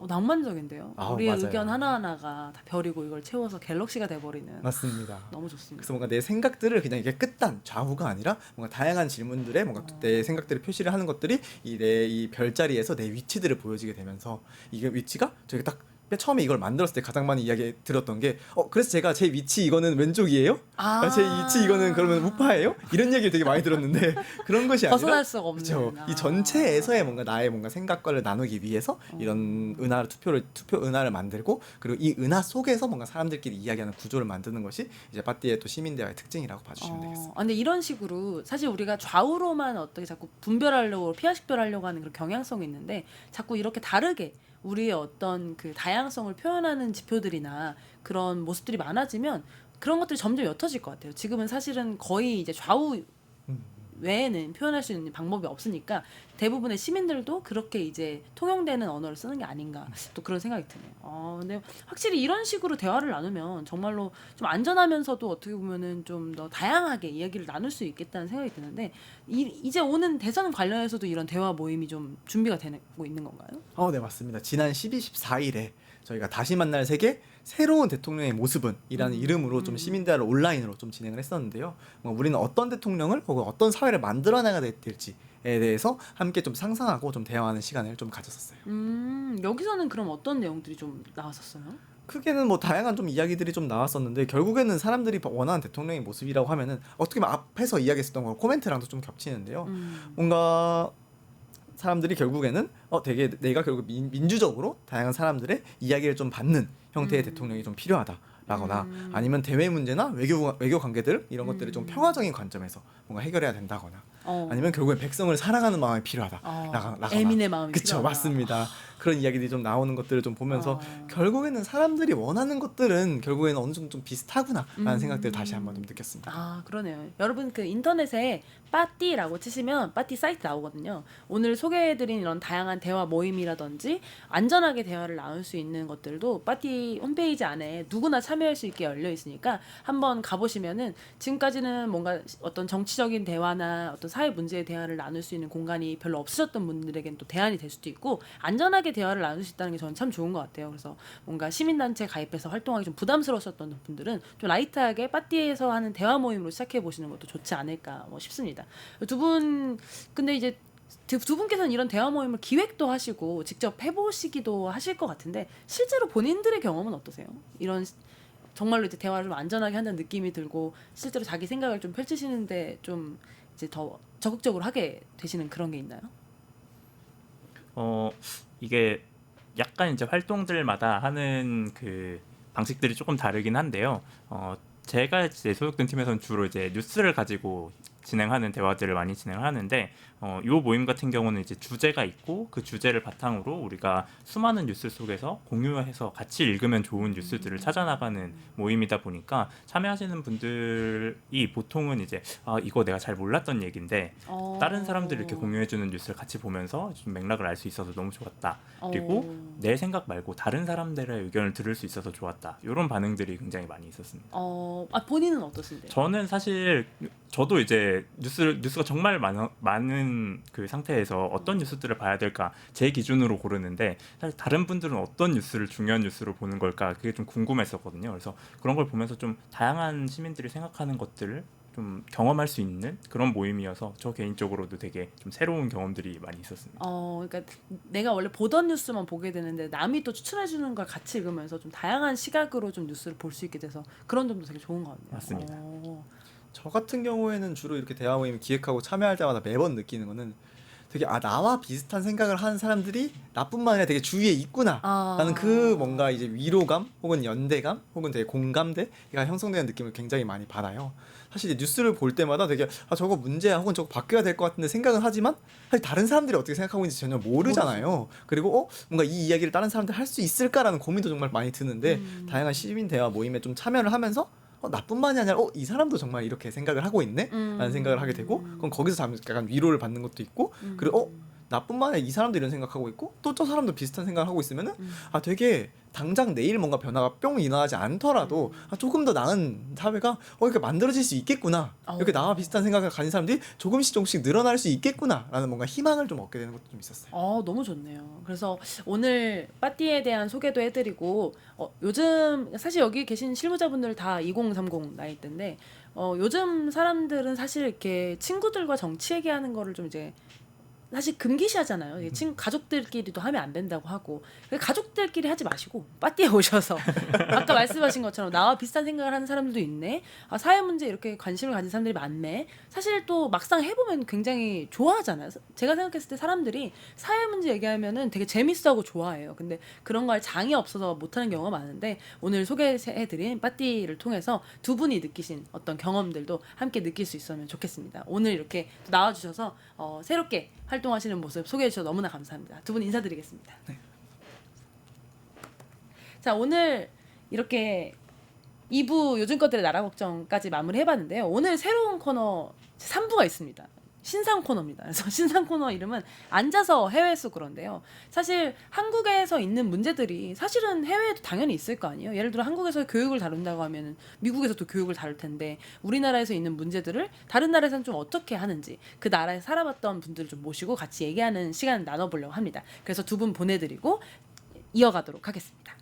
낭만적인데요.
아,
우리의
맞아요.
의견 하나하나가 다 별이고 이걸 채워서 갤럭시가 돼버리는.
맞습니다.
너무 좋습니다.
그래서 뭔가 내 생각들을 그냥 이게 끝단 좌우가 아니라 뭔가 다양한 질문들에 뭔가 내 생각들을 표시를 하는 것들이 이 별자리에서 내 위치들을 보여지게 되면서 이게 위치가 저희가 딱 처음에 이걸 만들었을 때 가장 많이 이야기 들었던 게 그래서 제가 제 위치 이거는 왼쪽이에요? 제 위치 이거는 그러면 우파예요? 이런 얘기 되게 많이 들었는데 그런 것이 아니라
벗어날 수가 없는.
그렇죠. 이 전체에서의 뭔가 나의 뭔가 생각과를 나누기 위해서 이런 투표 은하를 만들고 그리고 이 은하 속에서 뭔가 사람들끼리 이야기하는 구조를 만드는 것이 이제 빠띠의 또 시민대화의 특징이라고 봐주시면 되겠습니다.
근데 이런 식으로 사실 우리가 좌우로만 어떻게 자꾸 분별하려고 피하식별하려고 하는 그런 경향성이 있는데 자꾸 이렇게 다르게 우리의 어떤 그 다양성을 표현하는 지표들이나 그런 모습들이 많아지면 그런 것들이 점점 옅어질 것 같아요. 지금은 사실은 거의 이제 좌우 외에는 표현할 수 있는 방법이 없으니까 대부분의 시민들도 그렇게 이제 통용되는 언어를 쓰는 게 아닌가 또 그런 생각이 드네요. 근데 확실히 이런 식으로 대화를 나누면 정말로 좀 안전하면서도 어떻게 보면은 좀 더 다양하게 이야기를 나눌 수 있겠다는 생각이 드는데 이제 오는 대선 관련해서도 이런 대화 모임이 좀 준비가 되고 있는 건가요?
네, 맞습니다. 지난 12, 14일에 저희가 다시 만날 세계 새로운 대통령의 모습은 이라는 이름으로 좀 시민대화를 온라인으로 좀 진행을 했었는데요. 우리는 어떤 대통령을 혹은 어떤 사회를 만들어나가야 될지에 대해서 함께 좀 상상하고 좀 대화하는 시간을 좀 가졌었어요.
여기서는 그럼 어떤 내용들이 좀 나왔었어요?
크게는 뭐 다양한 좀 이야기들이 좀 나왔었는데 결국에는 사람들이 원하는 대통령의 모습이라고 하면은 어떻게 보면 앞에서 이야기했었던 거 코멘트랑도 좀 겹치는데요. 뭔가 사람들이 결국에는 되게 내가 결국 민주적으로 다양한 사람들의 이야기를 좀 받는 형태의 대통령이 좀 필요하다라거나 아니면 대외 문제나 외교 관계들 이런 것들을 좀 평화적인 관점에서 뭔가 해결해야 된다거나 아니면 결국엔 백성을 사랑하는 마음이 필요하다라거나
애민의 마음이
그쵸
필요하다.
맞습니다. 그런 이야기들이 좀 나오는 것들을 좀 보면서 결국에는 사람들이 원하는 것들은 결국에는 어느 정도 좀 비슷하구나라는 생각들을 다시 한번 좀 느꼈습니다.
그러네요. 여러분 그 인터넷에 빠띠라고 치시면 빠띠 사이트 나오거든요. 오늘 소개해드린 이런 다양한 대화 모임이라든지 안전하게 대화를 나눌 수 있는 것들도 빠띠 홈페이지 안에 누구나 참여할 수 있게 열려 있으니까 한번 가보시면은 지금까지는 뭔가 어떤 정치적인 대화나 어떤 사회 문제의 대화를 나눌 수 있는 공간이 별로 없으셨던 분들에겐 또 대안이 될 수도 있고 안전하게 대화를 나눌 수 있다는 게 저는 참 좋은 것 같아요. 그래서 뭔가 시민단체 가입해서 활동하기 좀 부담스러웠던 분들은 좀 라이트하게 빠띠에서 하는 대화 모임으로 시작해 보시는 것도 좋지 않을까 싶습니다. 두 분 근데 이제 두 분께서는 이런 대화 모임을 기획도 하시고 직접 해보시기도 하실 것 같은데 실제로 본인들의 경험은 어떠세요? 이런 정말로 이제 대화를 좀 안전하게 한다는 느낌이 들고 실제로 자기 생각을 좀 펼치시는데 좀 이제 더 적극적으로 하게 되시는 그런 게 있나요?
이게 약간 이제 활동들마다 하는 그 방식들이 조금 다르긴 한데요. 제가 이제 소속된 팀에서는 주로 이제 뉴스를 가지고 진행하는 대화들을 많이 진행하는데 요 모임 같은 경우는 이제 주제가 있고 그 주제를 바탕으로 우리가 수많은 뉴스 속에서 공유해서 같이 읽으면 좋은 뉴스들을 찾아나가는 모임이다 보니까 참여하시는 분들이 보통은 이제 이거 내가 잘 몰랐던 얘기인데 다른 사람들이 이렇게 공유해주는 뉴스를 같이 보면서 좀 맥락을 알 수 있어서 너무 좋았다. 그리고 내 생각 말고 다른 사람들의 의견을 들을 수 있어서 좋았다. 이런 반응들이 굉장히 많이 있었습니다.
본인은 어떠신데요?
저는 사실 저도 이제 뉴스가 정말 많은 그 상태에서 어떤 뉴스들을 봐야 될까 제 기준으로 고르는데 사실 다른 분들은 어떤 뉴스를 중요한 뉴스로 보는 걸까 그게 좀 궁금했었거든요. 그래서 그런 걸 보면서 좀 다양한 시민들이 생각하는 것들을 좀 경험할 수 있는 그런 모임이어서 저 개인적으로도 되게 좀 새로운 경험들이 많이 있었습니다.
그러니까 내가 원래 보던 뉴스만 보게 되는데 남이 또 추천해 주는 걸 같이 읽으면서 좀 다양한 시각으로 좀 뉴스를 볼 수 있게 돼서 그런 점도 되게 좋은 것 같네요.
맞습니다.
저 같은 경우에는 주로 이렇게 대화 모임 기획하고 참여할 때마다 매번 느끼는 거는 되게 나와 비슷한 생각을 하는 사람들이 나뿐만 아니라 되게 주위에 있구나라는 그 뭔가 이제 위로감 혹은 연대감 혹은 되게 공감대가 형성되는 느낌을 굉장히 많이 받아요. 사실 이제 뉴스를 볼 때마다 되게 저거 문제야 혹은 저거 바뀌어야 될 것 같은데 생각은 하지만 사실 다른 사람들이 어떻게 생각하고 있는지 전혀 모르잖아요. 그리고 뭔가 이 이야기를 다른 사람들 할 수 있을까라는 고민도 정말 많이 드는데 다양한 시민 대화 모임에 좀 참여를 하면서 나뿐만이 아니라 이 사람도 정말 이렇게 생각을 하고 있네? 라는 생각을 하게 되고 그럼 거기서 약간 위로를 받는 것도 있고 그리고 나뿐만 아니라 이 사람도 이런 생각하고 있고 또 저 사람도 비슷한 생각을 하고 있으면은 아 되게 당장 내일 뭔가 변화가 뿅 일어나지 않더라도 아, 조금 더 나은 사회가 이렇게 만들어질 수 있겠구나. 이렇게 나와 비슷한 생각을 가진 사람들이 조금씩 늘어날 수 있겠구나라는 뭔가 희망을 좀 얻게 되는 것도 좀 있었어요.
너무 좋네요. 그래서 오늘 빠띠에 대한 소개도 해드리고 요즘 사실 여기 계신 실무자분들 다 2030 나이대인데 요즘 사람들은 사실 이렇게 친구들과 정치 얘기하는 거를 좀 이제 사실 금기시하잖아요. 이게 가족들끼리도 하면 안 된다고 하고 가족들끼리 하지 마시고 빠띠에 오셔서 아까 말씀하신 것처럼 나와 비슷한 생각을 하는 사람들도 있네. 사회 문제 이렇게 관심을 가진 사람들이 많네. 사실 또 막상 해보면 굉장히 좋아하잖아요. 제가 생각했을 때 사람들이 사회 문제 얘기하면은 되게 재밌어하고 좋아해요. 근데 그런 걸 장이 없어서 못하는 경우가 많은데 오늘 소개해드린 빠띠를 통해서 두 분이 느끼신 어떤 경험들도 함께 느낄 수 있으면 좋겠습니다. 오늘 이렇게 나와주셔서 새롭게 활동하시는 모습 소개해 주셔서 너무나 감사합니다. 두 분 인사드리겠습니다.
네.
자, 오늘 이렇게 2부 요즘 것들의 나라 걱정까지 마무리해봤는데요. 오늘 새로운 코너 3부가 있습니다. 신상 코너입니다. 그래서 신상 코너 이름은 앉아서 해외 속 그런데요. 사실 한국에서 있는 문제들이 사실은 해외에도 당연히 있을 거 아니에요. 예를 들어 한국에서 교육을 다룬다고 하면 미국에서도 교육을 다룰 텐데 우리나라에서 있는 문제들을 다른 나라에서는 좀 어떻게 하는지 그 나라에 살아봤던 분들을 좀 모시고 같이 얘기하는 시간을 나눠보려고 합니다. 그래서 두 분 보내드리고 이어가도록 하겠습니다.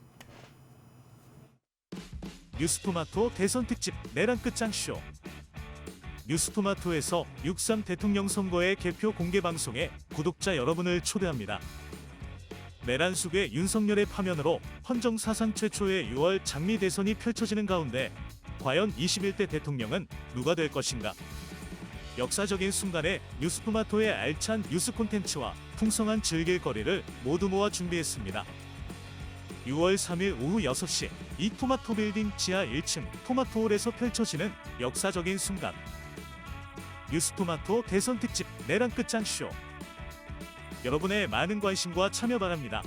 뉴스토마토 대선 특집 내란 끝장 쇼. 뉴스토마토에서 6.3 대통령 선거의 개표 공개 방송에 구독자 여러분을 초대합니다. 내란 속의 윤석열의 파면으로 헌정 사상 최초의 6월 장미 대선이 펼쳐지는 가운데 과연 21대 대통령은 누가 될 것인가? 역사적인 순간에 뉴스토마토의 알찬 뉴스 콘텐츠와 풍성한 즐길거리를 모두 모아 준비했습니다. 6월 3일 오후 6시 이 토마토 빌딩 지하 1층 토마토홀에서 펼쳐지는 역사적인 순간. 뉴스토마토 대선 특집 내란 끝장 쇼. 여러분의 많은 관심과 참여 바랍니다.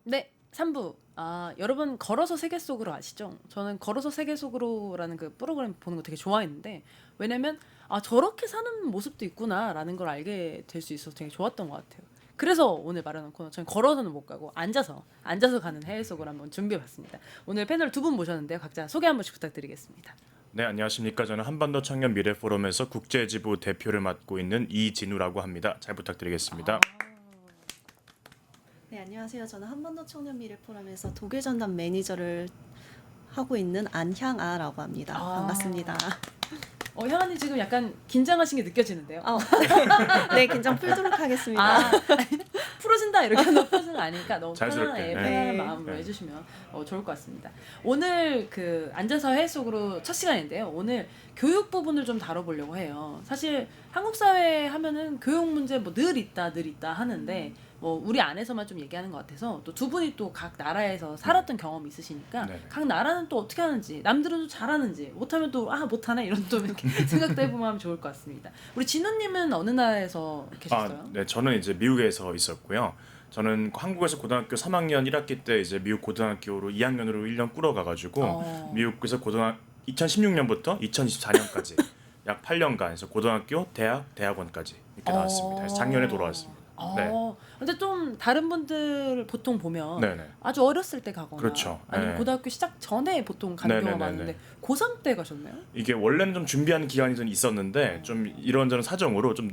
네, 3부. 여러분 걸어서 세계 속으로 아시죠? 저는 걸어서 세계 속으로라는 그 프로그램 보는 거 되게 좋아했는데 왜냐면 저렇게 사는 모습도 있구나라는 걸 알게 될 수 있어서 되게 좋았던 것 같아요. 그래서 오늘 마련한 코너 저는 걸어서는 못 가고 앉아서 가는 해외 속으로 한번 준비해봤습니다. 오늘 패널 두 분 모셨는데요. 각자 소개 한 번씩 부탁드리겠습니다.
네, 안녕하십니까. 저는 한반도 청년 미래 포럼에서 국제지부 대표를 맡고 있는 이진우라고 합니다. 잘 부탁드리겠습니다.
네, 안녕하세요. 저는 한반도 청년 미래 포럼에서 독일 전담 매니저를 하고 있는 안향아라고 합니다. 반갑습니다.
향아님 지금 약간 긴장하신 게 느껴지는데요.
네, 긴장 풀도록 하겠습니다.
풀어진다 이렇게 높아지는 거 아니니까 너무
자연스럽게.
편안한
네.
마음으로
네.
해주시면 좋을 것 같습니다. 오늘 그 앉아서 해외 속으로 첫 시간인데요. 오늘 교육 부분을 좀 다뤄보려고 해요. 사실 한국 사회 하면은 교육 문제 뭐 늘 있다 하는데 우리 안에서만 좀 얘기하는 것 같아서 또 두 분이 또 각 나라에서 살았던 경험이 있으시니까
네네.
각 나라는 또 어떻게 하는지 남들은 또 잘하는지 못하면 또 못하네 이런 또 이렇게 생각도 해보면 하면 좋을 것 같습니다. 우리 진우님은 어느 나라에서 계셨어요?
네, 저는 이제 미국에서 있었고요. 저는 한국에서 고등학교 3학년 1학기 때 이제 미국 고등학교로 2학년으로 1년 꾸려가가지고 미국에서 2016년부터 2024년까지 약 8년간 해서 고등학교, 대학원까지 이렇게 나왔습니다. 그래서 작년에 돌아왔습니다. 네.
근데 좀 다른 분들 보통 보면
네네.
아주 어렸을 때 가거나
그렇죠.
아니면
네.
고등학교 시작 전에 보통 가는 경우가
네네네네.
많은데 고3 때 가셨나요?
이게 원래는 좀 준비하는 기간이 좀 있었는데 좀 이런저런 사정으로 좀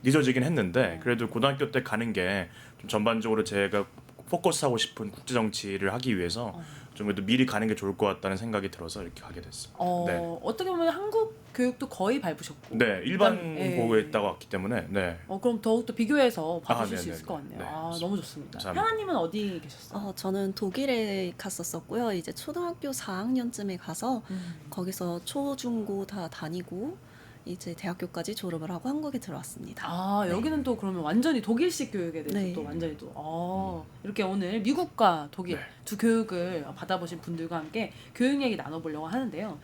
늦어지긴 했는데 그래도 고등학교 때 가는 게 좀 전반적으로 제가 포커스하고 싶은 국제 정치를 하기 위해서 좀 그래도 미리 가는 게 좋을 것 같다는 생각이 들어서 이렇게 가게 됐습니다. 네.
어떻게 보면 한국 교육도 거의 밟으셨고
네, 일반
그다음에,
고교했다고 왔기 때문에 네.
그럼 더욱더 비교해서 봐주실 수
네네네.
있을 것 같네요.
네.
너무 좋습니다.
감사합니다.
향아님은 어디 계셨어요?
저는 독일에 갔었었고요. 이제 초등학교 4학년쯤에 가서 거기서 초, 중, 고 다 다니고 이제 대학교까지 졸업을 하고 한국에 들어왔습니다. 네.
여기는 또 그러면 완전히 독일식 교육에 대해서
네.
또 완전히 또 이렇게 오늘 미국과 독일
네.
두 교육을 받아보신 분들과 함께 교육 얘기 나눠보려고 하는데요.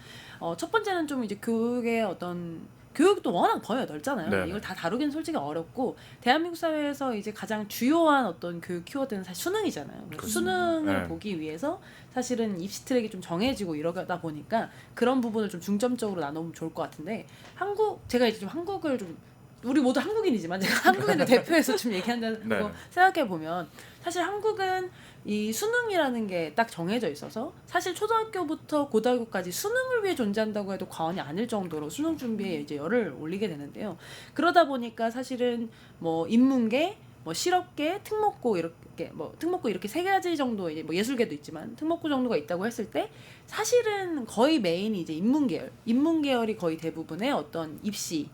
첫 번째는 좀 이제 교육의 어떤 교육도 워낙 범위가 넓잖아요.
네네.
이걸 다 다루기는 솔직히 어렵고 대한민국 사회에서 이제 가장 주요한 어떤 교육 키워드는 사실 수능이잖아요. 그래서
그렇습니다.
수능을
네.
보기 위해서 사실은 입시 트랙이 좀 정해지고 이러다 보니까 그런 부분을 좀 중점적으로 나눠보면 좋을 것 같은데 제가 이제 좀 한국을 좀 우리 모두 한국인이지만 제가 한국인을 대표해서 좀 얘기한다고
네.
생각해 보면 사실 한국은 이 수능이라는 게 딱 정해져 있어서 사실 초등학교부터 고등학교까지 수능을 위해 존재한다고 해도 과언이 아닐 정도로 수능 준비에 이제 열을 올리게 되는데요. 그러다 보니까 사실은 뭐 인문계, 뭐 실업계, 특목고 이렇게 세 가지 정도 이제 뭐 예술계도 있지만 특목고 정도가 있다고 했을 때 사실은 거의 메인이 이제 인문계열이 거의 대부분의 어떤 입시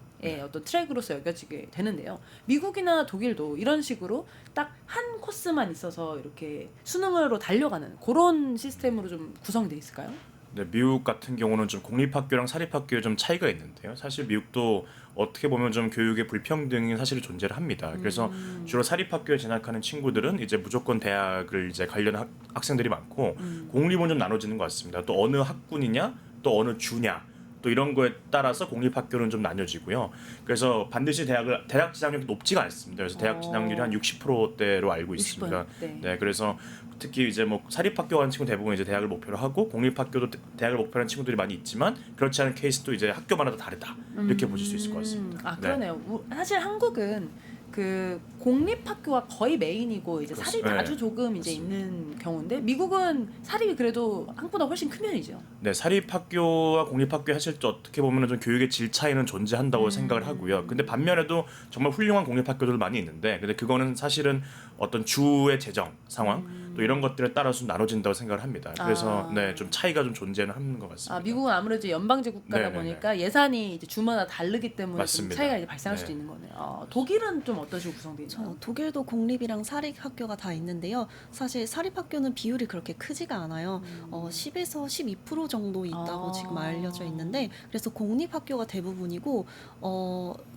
어떤 트랙으로서 여겨지게 되는데요. 미국이나 독일도 이런 식으로 딱 한 코스만 있어서 이렇게 수능으로 달려가는 그런 시스템으로 좀 구성돼 있을까요?
네, 미국 같은 경우는 좀 공립학교랑 사립학교에 좀 차이가 있는데요. 사실 미국도 어떻게 보면 좀 교육의 불평등이 사실 존재를 합니다. 그래서 주로 사립학교에 진학하는 친구들은 이제 무조건 대학을 이제 가려는 학생들이 많고 공립은 좀 나눠지는 것 같습니다. 또 어느 학군이냐, 또 어느 주냐. 또 이런 거에 따라서 공립학교는 좀 나뉘어지고요. 그래서 반드시 대학 진학률이 높지가 않습니다. 그래서 대학 진학률이 한 60%대로 알고 있습니다.
60%.
네, 그래서 특히 이제 뭐 사립학교 가는 친구 대부분 이제 대학을 목표로 하고 공립학교도 대학을 목표로 하는 친구들이 많이 있지만 그렇지 않은 케이스도 이제 학교마다 다르다 이렇게 보실 수 있을 것 같습니다.
아 그러네요. 사실 한국은 그 공립학교가 거의 메인이고 이제 사립이
그렇습니다.
아주 조금 이제
맞습니다.
있는 경우인데 미국은 사립이 그래도 한국보다 훨씬 큰 편이죠.
네, 사립학교와 공립학교 하실 때 어떻게 보면 좀 교육의 질 차이는 존재한다고 생각을 하고요. 근데 반면에도 정말 훌륭한 공립학교들 많이 있는데, 근데 그거는 사실은 어떤 주의 재정 상황 또 이런 것들에 따라서 나눠진다고 생각을 합니다. 그래서 네, 좀 차이가 좀 존재는 하는 것 같습니다.
아 미국은 아무래도 연방제 국가다
네네네.
보니까 예산이 이제 주마다 다르기 때문에 좀
맞습니다.
차이가 이제 발생할
네.
수도 있는 거네요. 독일은 좀 어떤 식으로 구성되어 있나요?
독일도 공립이랑 사립학교가 다 있는데요. 사실 사립학교는 비율이 그렇게 크지가 않아요. 10에서 12% 정도 있다고
아.
지금 알려져 있는데, 그래서 공립학교가 대부분이고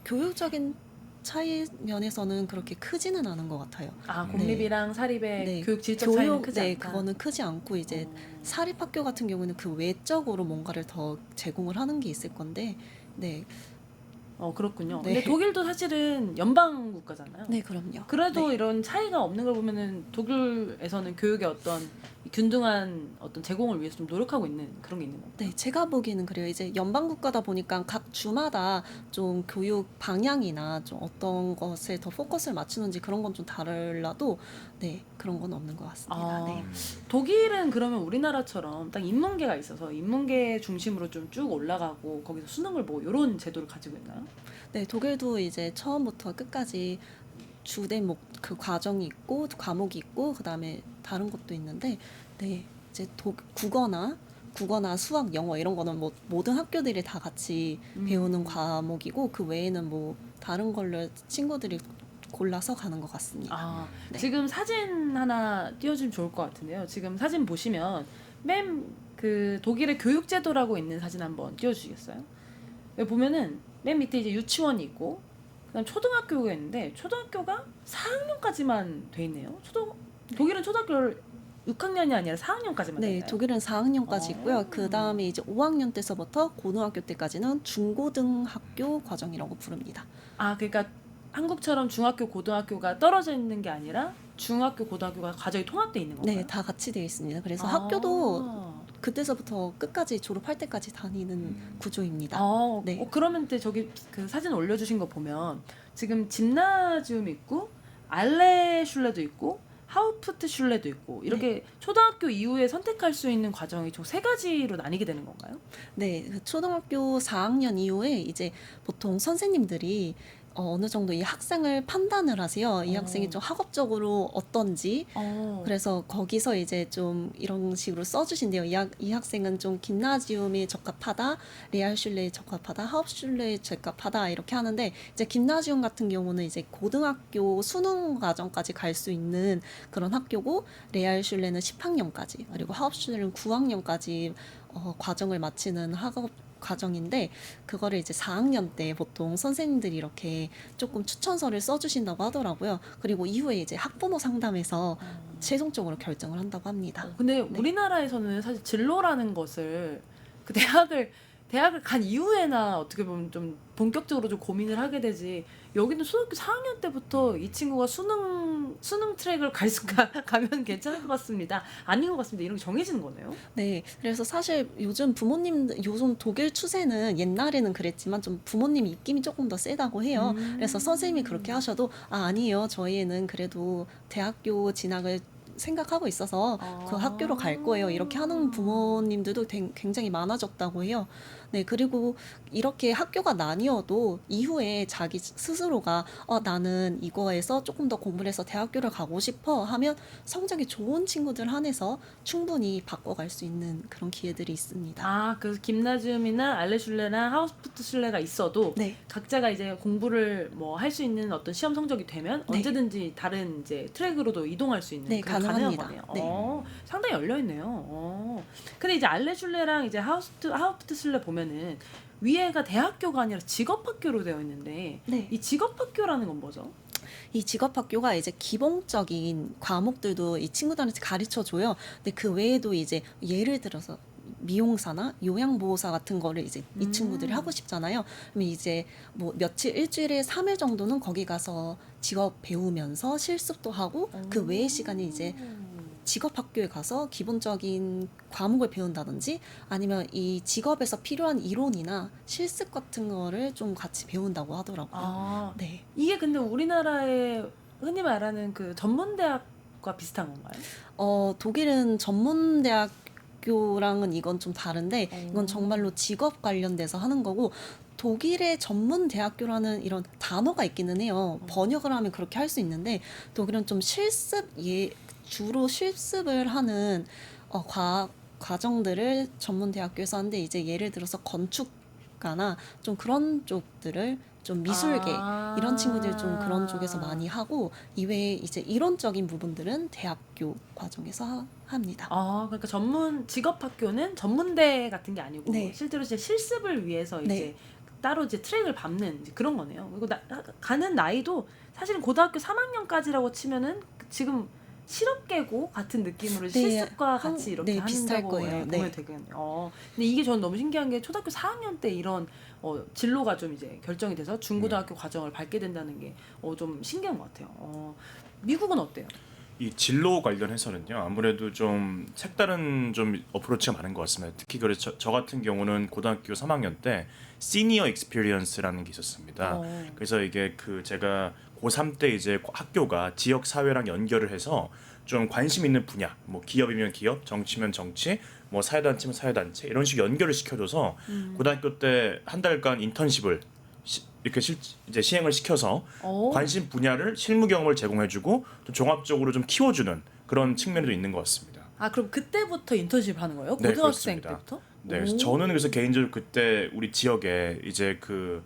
교육적인 차이 면에서는 그렇게 크지는 않은 것 같아요.
아 공립이랑 사립의
네.
교육 질적 차이는 크지
네,
않다.
그거는 크지 않고 이제 사립학교 같은 경우는 그 외적으로 뭔가를 더 제공을 하는 게 있을 건데, 네,
그렇군요.
네.
근데 독일도 사실은 연방 국가잖아요.
네, 그럼요.
그래도
네.
이런 차이가 없는 걸 보면은 독일에서는 교육의 어떤 균등한 어떤 제공을 위해서 좀 노력하고 있는 그런 게 있는 것 같아요.
네, 제가 보기에는 그래요. 이제 연방 국가다 보니까 각 주마다 좀 교육 방향이나 좀 어떤 것에 더 포커스를 맞추는지 그런 건 좀 다르라도 네, 그런 건 없는 것 같습니다. 네.
독일은 그러면 우리나라처럼 딱 인문계가 있어서 인문계 중심으로 좀 쭉 올라가고 거기서 수능을 보고 이런 제도를 가지고 있나요?
네, 독일도 이제 처음부터 끝까지 주된 그 과정이 있고 과목이 있고 그다음에 다른 것도 있는데, 네, 이제 국어나 수학, 영어 이런 거는 뭐 모든 학교들이 다 같이 배우는 과목이고 그 외에는 뭐 다른 걸로 친구들이 골라서 가는 것 같습니다. 네.
지금 사진 하나 띄워주면 좋을 것 같은데요. 지금 사진 보시면 그 독일의 교육제도라고 있는 사진 한번 띄워주시겠어요? 여기 보면은 맨 밑에 이제 유치원이 있고 그다음 초등학교가 있는데 초등학교가 4학년까지만 돼 있네요. 독일은 초등학교를 6학년이 아니라 4학년까지만
네,
되나요?
독일은 4학년까지 있고요. 그 다음에 이제 5학년 때서부터 고등학교 때까지는 중고등학교 과정이라고 부릅니다.
아, 그러니까 한국처럼 중학교, 고등학교가 떨어져 있는 게 아니라 중학교, 고등학교가 과정이 통합돼 있는 건가요?
네, 다 같이 되어 있습니다. 그래서 학교도 그때서부터 끝까지 졸업할 때까지 다니는 구조입니다. 네.
그러면 저기 그 사진 올려주신 거 보면 지금 짐나지움 있고 알레슐레도 있고 하우프트슐레도 있고 이렇게 초등학교 이후에 선택할 수 있는 과정이 총 3가지로 나뉘게 되는 건가요?
네, 그 초등학교 4학년 이후에 이제 보통 선생님들이 어느 정도 이 학생을 판단을 하세요. 이 학생이 좀 학업적으로 어떤지. 그래서 거기서 이제 좀 이런 식으로 써주신대요. 이 학생은 좀 김나지움에 적합하다, 레알슐레에 적합하다, 하uptschul에 적합하다 이렇게 하는데, 이제 김나지움 같은 경우는 이제 고등학교 수능 과정까지 갈 수 있는 그런 학교고, 레알슐레는 10학년까지, 그리고 하uptschul는 9학년까지 과정을 마치는 학업 과정인데, 그거를 이제 4학년 때 보통 선생님들이 이렇게 조금 추천서를 써주신다고 하더라고요. 그리고 이후에 이제 학부모 상담에서 최종적으로 결정을 한다고 합니다.
근데 우리나라에서는 사실 진로라는 것을 그 대학을 대학을 간 이후에나 어떻게 보면 좀 본격적으로 좀 고민을 하게 되지. 여기는 초등학교 4학년 때부터 이 친구가 수능 트랙을 가면 괜찮을 것 같습니다. 아닌 것 같습니다. 이런 게 정해지는 거네요.
네, 그래서 사실 요즘 요즘 독일 추세는 옛날에는 그랬지만 좀 부모님 입김이 조금 더 세다고 해요. 그래서 선생님이 그렇게 하셔도 아니에요. 저희는 그래도 대학교 진학을 생각하고 있어서 그 학교로 갈 거예요. 이렇게 하는 부모님들도 굉장히 많아졌다고 해요. 네, 그리고 이렇게 학교가 나뉘어도 이후에 자기 스스로가 나는 이거에서 조금 더 공부를 해서 대학교를 가고 싶어 하면 성적이 좋은 친구들 한해서 충분히 바꿔갈 수 있는 그런 기회들이 있습니다.
아, 그래서 김나지움이나 알레슐레나 하우스푸트슐레가 있어도
네.
각자가 이제 공부를 뭐 할 수 있는 어떤 시험 성적이 되면
네.
언제든지 다른 이제 트랙으로도 이동할 수 있는
네,
그런
가능합니다.
가능한 거네요.
네.
상당히 열려 있네요. 근데 이제 알레슐레랑 이제 하우스푸트슐레 보면은 위에가 대학교가 아니라 직업학교로 되어 있는데
네.
이 직업학교라는 건 뭐죠?
이 직업학교가 이제 기본적인 과목들도 이 친구들한테 가르쳐 줘요. 근데 그 외에도 이제 예를 들어서 미용사나 요양보호사 같은 거를 이제 이 친구들이 하고 싶잖아요. 그러면 이제 뭐 며칠 일주일에 3일 정도는 거기 가서 직업 배우면서 실습도 하고 그 외의 시간에 이제 직업학교에 가서 기본적인 과목을 배운다든지 아니면 이 직업에서 필요한 이론이나 실습 같은 거를 좀 같이 배운다고 하더라고요. 네.
이게 근데 우리나라의 흔히 말하는 그 전문대학과 비슷한 건가요?
독일은 전문대학교랑은 이건 좀 다른데 이건 정말로 직업 관련돼서 하는 거고 독일의 전문대학교라는 이런 단어가 있기는 해요. 번역을 하면 그렇게 할 수 있는데 독일은 좀 주로 실습을 하는 과정들을 전문대학교에서 하는데 이제 예를 들어서 건축가나 좀 그런 쪽들을 좀 미술계 이런 친구들 좀 그런 쪽에서 많이 하고 이외에 이제 이론적인 부분들은 대학교 과정에서 합니다.
그러니까 직업학교는 전문대 같은 게 아니고
네.
실제로 이제 실습을 위해서 이제
네.
따로 이제 트랙을 밟는 이제 그런 거네요. 그리고 가는 나이도 사실은 고등학교 3학년까지라고 치면은 지금 실업계고 같은 느낌으로
네,
실습과 같이 이렇게
비슷할
한다고
거예요.
보면
네.
되겠네요. 근데 이게 저는 너무 신기한 게 초등학교 4학년 때 이런 진로가 좀 이제 결정이 돼서 중고등학교 과정을 밟게 된다는 게 좀 신기한 것 같아요. 미국은 어때요?
이 진로 관련해서는요 아무래도 좀 색다른 좀 어프로치가 많은 것 같습니다. 특히 그래서 저 같은 경우는 고등학교 3학년 때 시니어 익스피리언스라는 게 있었습니다. 그래서 이게 그 제가 고3 때 이제 학교가 지역 사회랑 연결을 해서 좀 관심 있는 분야, 뭐 기업이면 기업, 정치면 정치, 뭐 사회단체면 사회단체 이런 식으로 연결을 시켜줘서 고등학교 때 한 달간 인턴십을 이렇게 이제 시행을 시켜서 관심 분야를 실무 경험을 제공해주고 또 종합적으로 좀 키워주는 그런 측면도 있는 것 같습니다.
그럼 그때부터 인턴십 하는 거예요?
네,
고등학생
그렇습니다.
때부터?
네, 그래서 저는 그래서 개인적으로 그때 우리 지역에 이제 그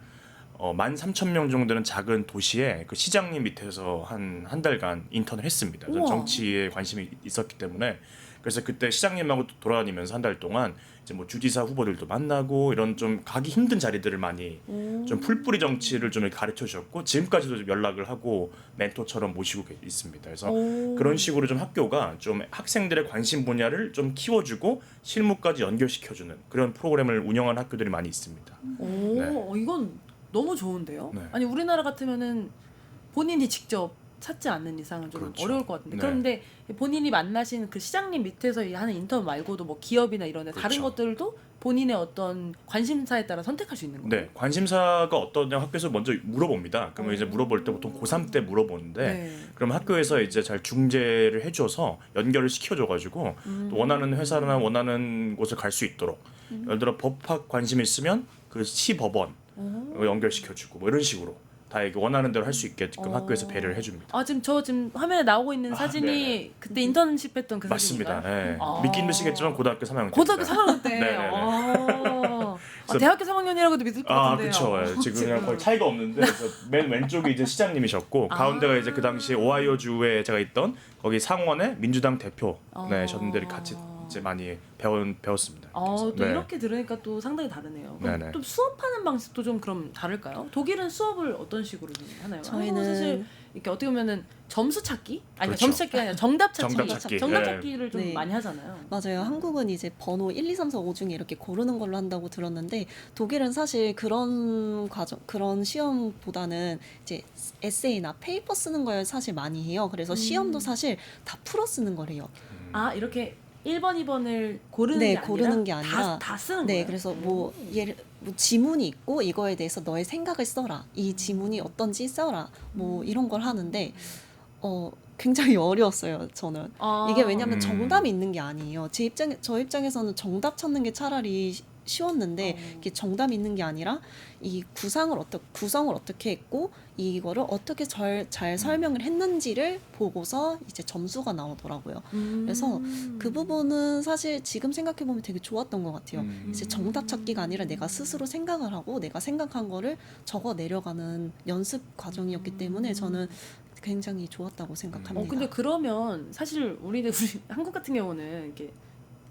13,000명 정도는 작은 도시에 그 시장님 밑에서 한 달간 인턴을 했습니다. 저는 정치에 관심이 있었기 때문에 그래서 그때 시장님하고 돌아다니면서 한 달 동안 이제 뭐 주지사 후보들도 만나고 이런 좀 가기 힘든 자리들을 많이 좀 풀뿌리 정치를 좀 가르쳐 주셨고 지금까지도 좀 연락을 하고 멘토처럼 모시고 있습니다. 그래서 그런 식으로 좀 학교가 좀 학생들의 관심 분야를 좀 키워주고 실무까지 연결시켜주는 그런 프로그램을 운영하는 학교들이 많이 있습니다.
이건 너무 좋은데요?
네.
아니 우리나라 같으면은 본인이 직접 찾지 않는 이상은 좀
그렇죠.
어려울 것 같은데
네.
그런데 본인이 만나신 그 시장님 밑에서 하는 인턴 말고도 뭐 기업이나 이런 데 다른
그렇죠.
것들도 본인의 어떤 관심사에 따라 선택할 수 있는 거예요?
네, 관심사가 어떠냐 학교에서 먼저 물어봅니다. 그러면 이제 물어볼 때 보통 고3 때 물어보는데 그럼 학교에서 이제 잘 중재를 해줘서 연결을 시켜줘가지고 또 원하는 회사나 원하는 곳을 갈 수 있도록 예를 들어 법학 관심 있으면 그 시법원 연결시켜주고 뭐 이런 식으로 다 이게 원하는 대로 할 수 있게끔 학교에서 배려를 해줍니다.
지금 화면에 나오고 있는 사진이
네네.
그때 인턴십 했던 그
맞습니다.
사진인가요?
네. 믿기 힘드시겠지만 고등학교 3학년
고등학교 3학년 때.
네네네. 그래서-
대학교 3학년이라고도 믿을 것 같은데요.
그렇죠. 지금 그냥 거의 차이가 없는데 그래서 맨 왼쪽이 이제 시장님이셨고 가운데가 이제 그 당시 오하이오 주에 제가 있던 거기 상원의 민주당 대표 저분들이 같이 이제 많이 배웠습니다.
또
네.
이렇게 들으니까 또 상당히 다르네요. 그럼
네네.
또 수업하는 방식도 좀 그럼 다를까요? 독일은 수업을 어떤 식으로 좀 하나요?
저희는
한국은 사실 이렇게 어떻게 보면은 점수 찾기? 아니
그렇죠.
점수 찾기가 아니라 정답 찾기.
정답 찾기.
정답
네.
찾기를 좀
네.
많이 하잖아요.
맞아요. 한국은 이제 번호 1, 2, 3, 4, 5 중에 이렇게 고르는 걸로 한다고 들었는데 독일은 사실 그런 과정, 그런 시험보다는 이제 에세이나 페이퍼 쓰는 걸 사실 많이 해요. 그래서 시험도 사실 다 풀어 쓰는 거래요.
아 이렇게 1번, 2번을 고르는
네,
게 아니라
고르는 게 아니라
다 쓰는
네,
거예요.
그래서 뭐 지문이 있고 이거에 대해서 너의 생각을 써라. 이 지문이 어떤지 써라. 뭐 이런 걸 하는데 굉장히 어려웠어요. 저는.
아,
이게 왜냐면
음.
정답이 있는 게 아니에요. 저 입장에서는 정답 찾는 게 차라리 쉬웠는데 이게 정답이 있는 게 아니라 이 구성을 어떻게 했고 이거를 어떻게 잘 설명을 했는지를 보고서 이제 점수가 나오더라고요. 그래서 그 부분은 사실 지금 생각해 보면 되게 좋았던 것 같아요. 이제 정답 찾기가 아니라 내가 스스로 생각을 하고 내가 생각한 거를 적어 내려가는 연습 과정이었기 때문에 저는 굉장히 좋았다고 생각합니다.
근데 그러면 사실 우리 한국 같은 경우는 이렇게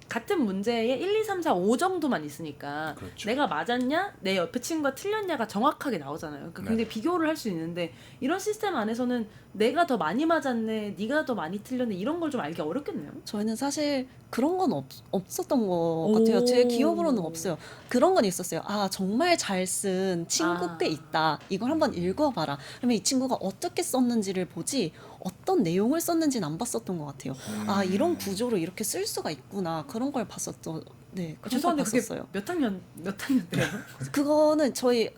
같은 문제에 1, 2, 3, 4, 5 정도만 있으니까
그렇죠.
내가 맞았냐, 내 옆에 친구가 틀렸냐가 정확하게 나오잖아요. 그러니까
네.
굉장히 비교를 할 수 있는데 이런 시스템 안에서는 내가 더 많이 맞았네, 네가 더 많이 틀렸네 이런 걸 좀 알기 어렵겠네요.
저희는 사실 그런 건 없었던 것
오.
같아요. 제 기억으로는 없어요. 그런 건 있었어요. 아, 정말 잘 쓴 친구 꽤 있다. 이걸 한번 읽어봐라. 그러면 이 친구가 어떻게 썼는지를 보지 어떤 내용을 썼는지는 안 봤었던 것 같아요. 아, 이런 구조로 이렇게 쓸 수가 있구나. 그런 걸 봤었죠. 네, 그런 걸
죄송한데 그게
봤었어요.
몇 학년 때요?
그거는 저희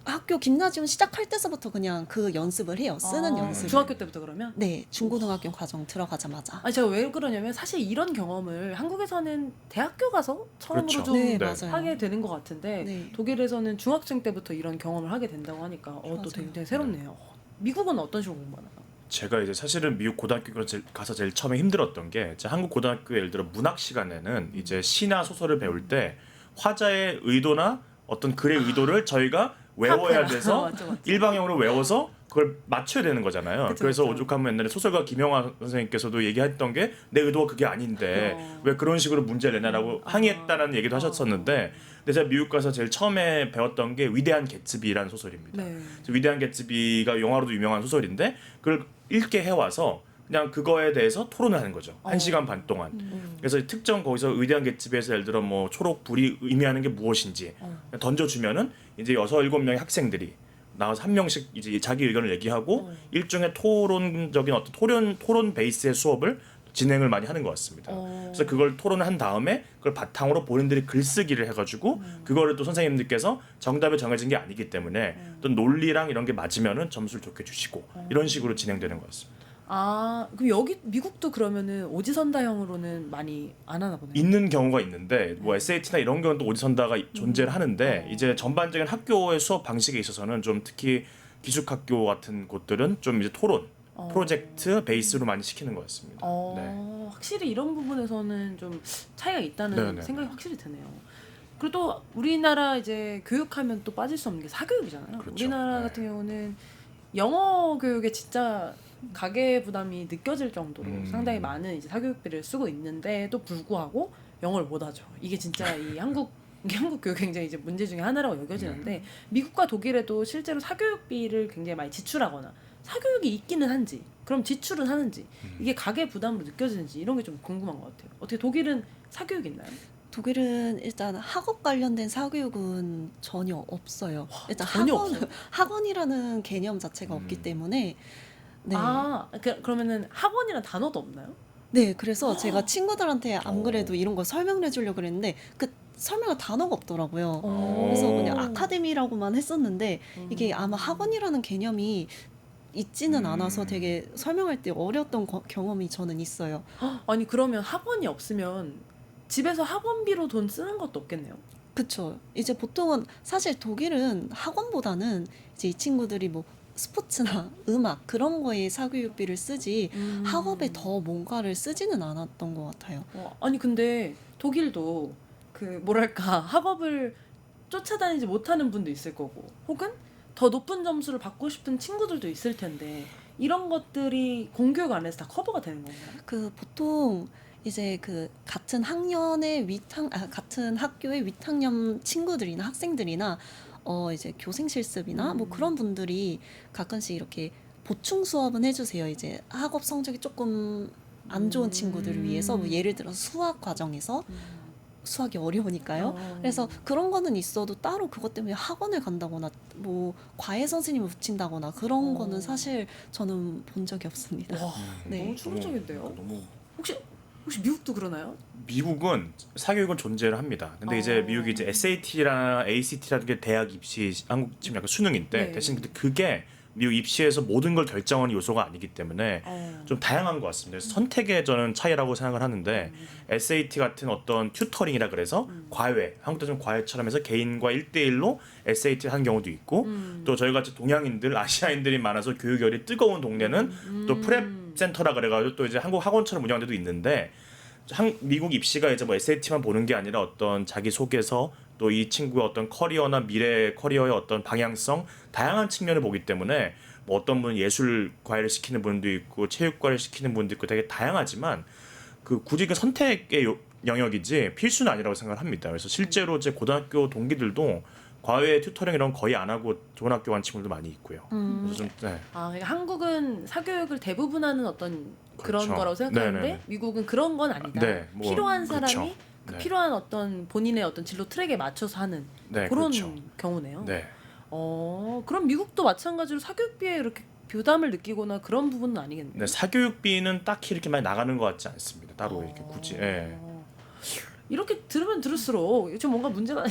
학교 김나지움 시작할 때서부터 그냥 그 연습을 해요. 쓰는
아,
연습을.
중학교 때부터 그러면?
네, 중고등학교 과정 들어가자마자.
아니 제가 왜 그러냐면 사실 이런 경험을 한국에서는 대학교 가서 처음으로
그렇죠.
좀
네,
네.
맞아요.
하게 되는 것 같은데
네.
독일에서는 중학생 때부터 이런 경험을 하게 된다고 하니까 또
맞아요.
굉장히 새롭네요. 미국은 어떤 식으로 공부하나요?
제가 이제 사실은 미국 고등학교 가서 제일 처음에 힘들었던 게 제 한국 고등학교 예를 들어 문학 시간에는 이제 시나 소설을 배울 때 화자의 의도나 어떤 글의 의도를 저희가 외워야 돼서
맞죠.
일방향으로 외워서 그걸 맞춰야 되는 거잖아요.
그쵸,
그래서
그쵸.
오죽하면 옛날에 소설가 김영하 선생님께서도 얘기했던 게 내 의도가 그게 아닌데 왜 그런 식으로 문제를 내냐라고 항의했다는 얘기도 하셨었는데 근데 제가 미국 가서 제일 처음에 배웠던 게 위대한 개츠비라는 소설입니다.
네.
그래서 위대한 개츠비가 영화로도 유명한 소설인데 그걸 읽게 해와서 그냥 그거에 대해서 토론을 하는 거죠. 1시간 반 동안. 그래서 특정 거기서 위대한 개츠비에서 예를 들어 뭐 초록 불이 의미하는 게 무엇인지 던져주면은 이제 6, 7명의 학생들이 나와서 한 명씩 이제 자기 의견을 얘기하고 일종의 토론적인 어떤 토론 베이스의 수업을 진행을 많이 하는 것 같습니다. 그래서 그걸 토론을 한 다음에 그걸 바탕으로 본인들이 글쓰기를 해가지고 그거를 또 선생님들께서 정답이 정해진 게 아니기 때문에 또 논리랑 이런 게 맞으면은 점수를 좋게 주시고 이런 식으로 진행되는 것 같습니다.
아 그럼 여기 미국도 그러면은 오지선다형으로는 많이 안 하나 보네요.
있는 경우가 있는데 뭐 SAT나 이런 경우는 또 오디선다가 존재를 하는데 이제 전반적인 학교의 수업 방식에 있어서는 좀 특히 기숙학교 같은 곳들은 좀 이제 토론 프로젝트 베이스로 많이 시키는 것 같습니다. 네.
확실히 이런 부분에서는 좀 차이가 있다는
네네.
생각이 확실히 드네요. 그리고 또 우리나라 이제 교육하면 또 빠질 수 없는 게 사교육이잖아요.
그렇죠.
우리나라
네.
같은 경우는 영어 교육에 진짜 가계 부담이 느껴질 정도로 상당히 많은 이제 사교육비를 쓰고 있는데도 불구하고 영어를 못하죠. 이게 진짜 이 한국 교육 굉장히 이제 문제 중에 하나라고 여겨지는데 미국과 독일에도 실제로 사교육비를 굉장히 많이 지출하거나 사교육이 있기는 한지 그럼 지출은 하는지 이게 가계 부담으로 느껴지는지 이런 게 좀 궁금한 것 같아요. 어떻게 독일은 사교육 있나요?
독일은 일단 학업 관련된 사교육은 전혀 없어요. 일단
전혀 없어요?
학원이라는 개념 자체가 없기 때문에 네.
그러면은 학원이란 단어도 없나요?
네, 그래서 제가 친구들한테 안 그래도 이런 거 설명을 해주려고 그랬는데 그 설명할 단어가 없더라고요. 그래서 그냥 아카데미라고만 했었는데 이게 아마 학원이라는 개념이 있지는 않아서 되게 설명할 때 어려웠던 경험이 저는 있어요.
아니 그러면 학원이 없으면 집에서 학원비로 돈 쓰는 것도 없겠네요.
그쵸. 이제 보통은 사실 독일은 학원보다는 이제 이 친구들이 뭐 스포츠나 음악 그런 거에 사교육비를 쓰지 학업에 더 뭔가를 쓰지는 않았던 것 같아요.
아니 근데 독일도 그 뭐랄까 학업을 쫓아다니지 못하는 분도 있을 거고 혹은 더 높은 점수를 받고 싶은 친구들도 있을 텐데 이런 것들이 공교육 안에서 다 커버가 되는 건가요?
그 보통 이제 그 같은 학년의 같은 학교의 윗학년 친구들이나 학생들이나 이제 교생 실습이나 뭐 그런 분들이 가끔씩 이렇게 보충 수업은 해주세요. 이제 학업 성적이 조금 안 좋은 친구들을 위해서 뭐 예를 들어서 수학 과정에서 수학이 어려우니까요. 그래서 그런 거는 있어도 따로 그것 때문에 학원을 간다거나 뭐 과외 선생님을 붙인다거나 그런 거는 사실 저는 본 적이 없습니다.
와,
네.
너무 충격적인데요.
너무
혹시 미국도 그러나요?
미국은 사교육은 존재를 합니다. 근데 이제 미국이 이제 SAT랑 ACT라는 게 대학 입시 한국 지금 약간 수능인데
네.
대신 근데 그게 미국 입시에서 모든 걸 결정하는 요소가 아니기 때문에 좀 다양한 것 같습니다. 그래서 선택의 저는 차이라고 생각을 하는데 SAT 같은 어떤 튜터링이라 그래서 과외, 한국도 좀 과외처럼 해서 개인과 1대1로 SAT 하는 경우도 있고 또 저희 같이 동양인들, 아시아인들이 많아서 교육열이 뜨거운 동네는 또 프랩 센터라 그래가지고 또 이제 한국 학원처럼 운영한 데도 있는데 미국 입시가 이제 뭐 SAT만 보는 게 아니라 어떤 자기 소개서 또 이 친구의 어떤 커리어나 미래 커리어의 어떤 방향성 다양한 측면을 보기 때문에 뭐 어떤 분은 예술 과외를 시키는 분도 있고 체육 과외를 시키는 분도 있고 되게 다양하지만 그 굳이 그 선택의 영역이지 필수는 아니라고 생각을 합니다. 그래서 실제로 제 고등학교 동기들도 과외 튜터링 이런 거 거의 안 하고 좋은 학교 간 친구들도 많이 있고요. 그래서 좀
그러니까 한국은 사교육을 대부분 하는 어떤 그런
그렇죠.
거라고 생각하는데
네네네.
미국은 그런 건 아니다.
네, 뭐,
필요한 사람이
그렇죠.
그
네.
필요한 어떤 본인의 어떤 진로 트랙에 맞춰서 하는
네,
그런
그렇죠.
경우네요.
네.
그럼 미국도 마찬가지로 사교육비에 이렇게 부담을 느끼거나 그런 부분은 아니겠네요.
네, 사교육비는 딱히 이렇게 많이 나가는 것 같지 않습니다. 따로 이렇게 굳이. 예.
이렇게 들으면 들을수록 지금 뭔가 문제가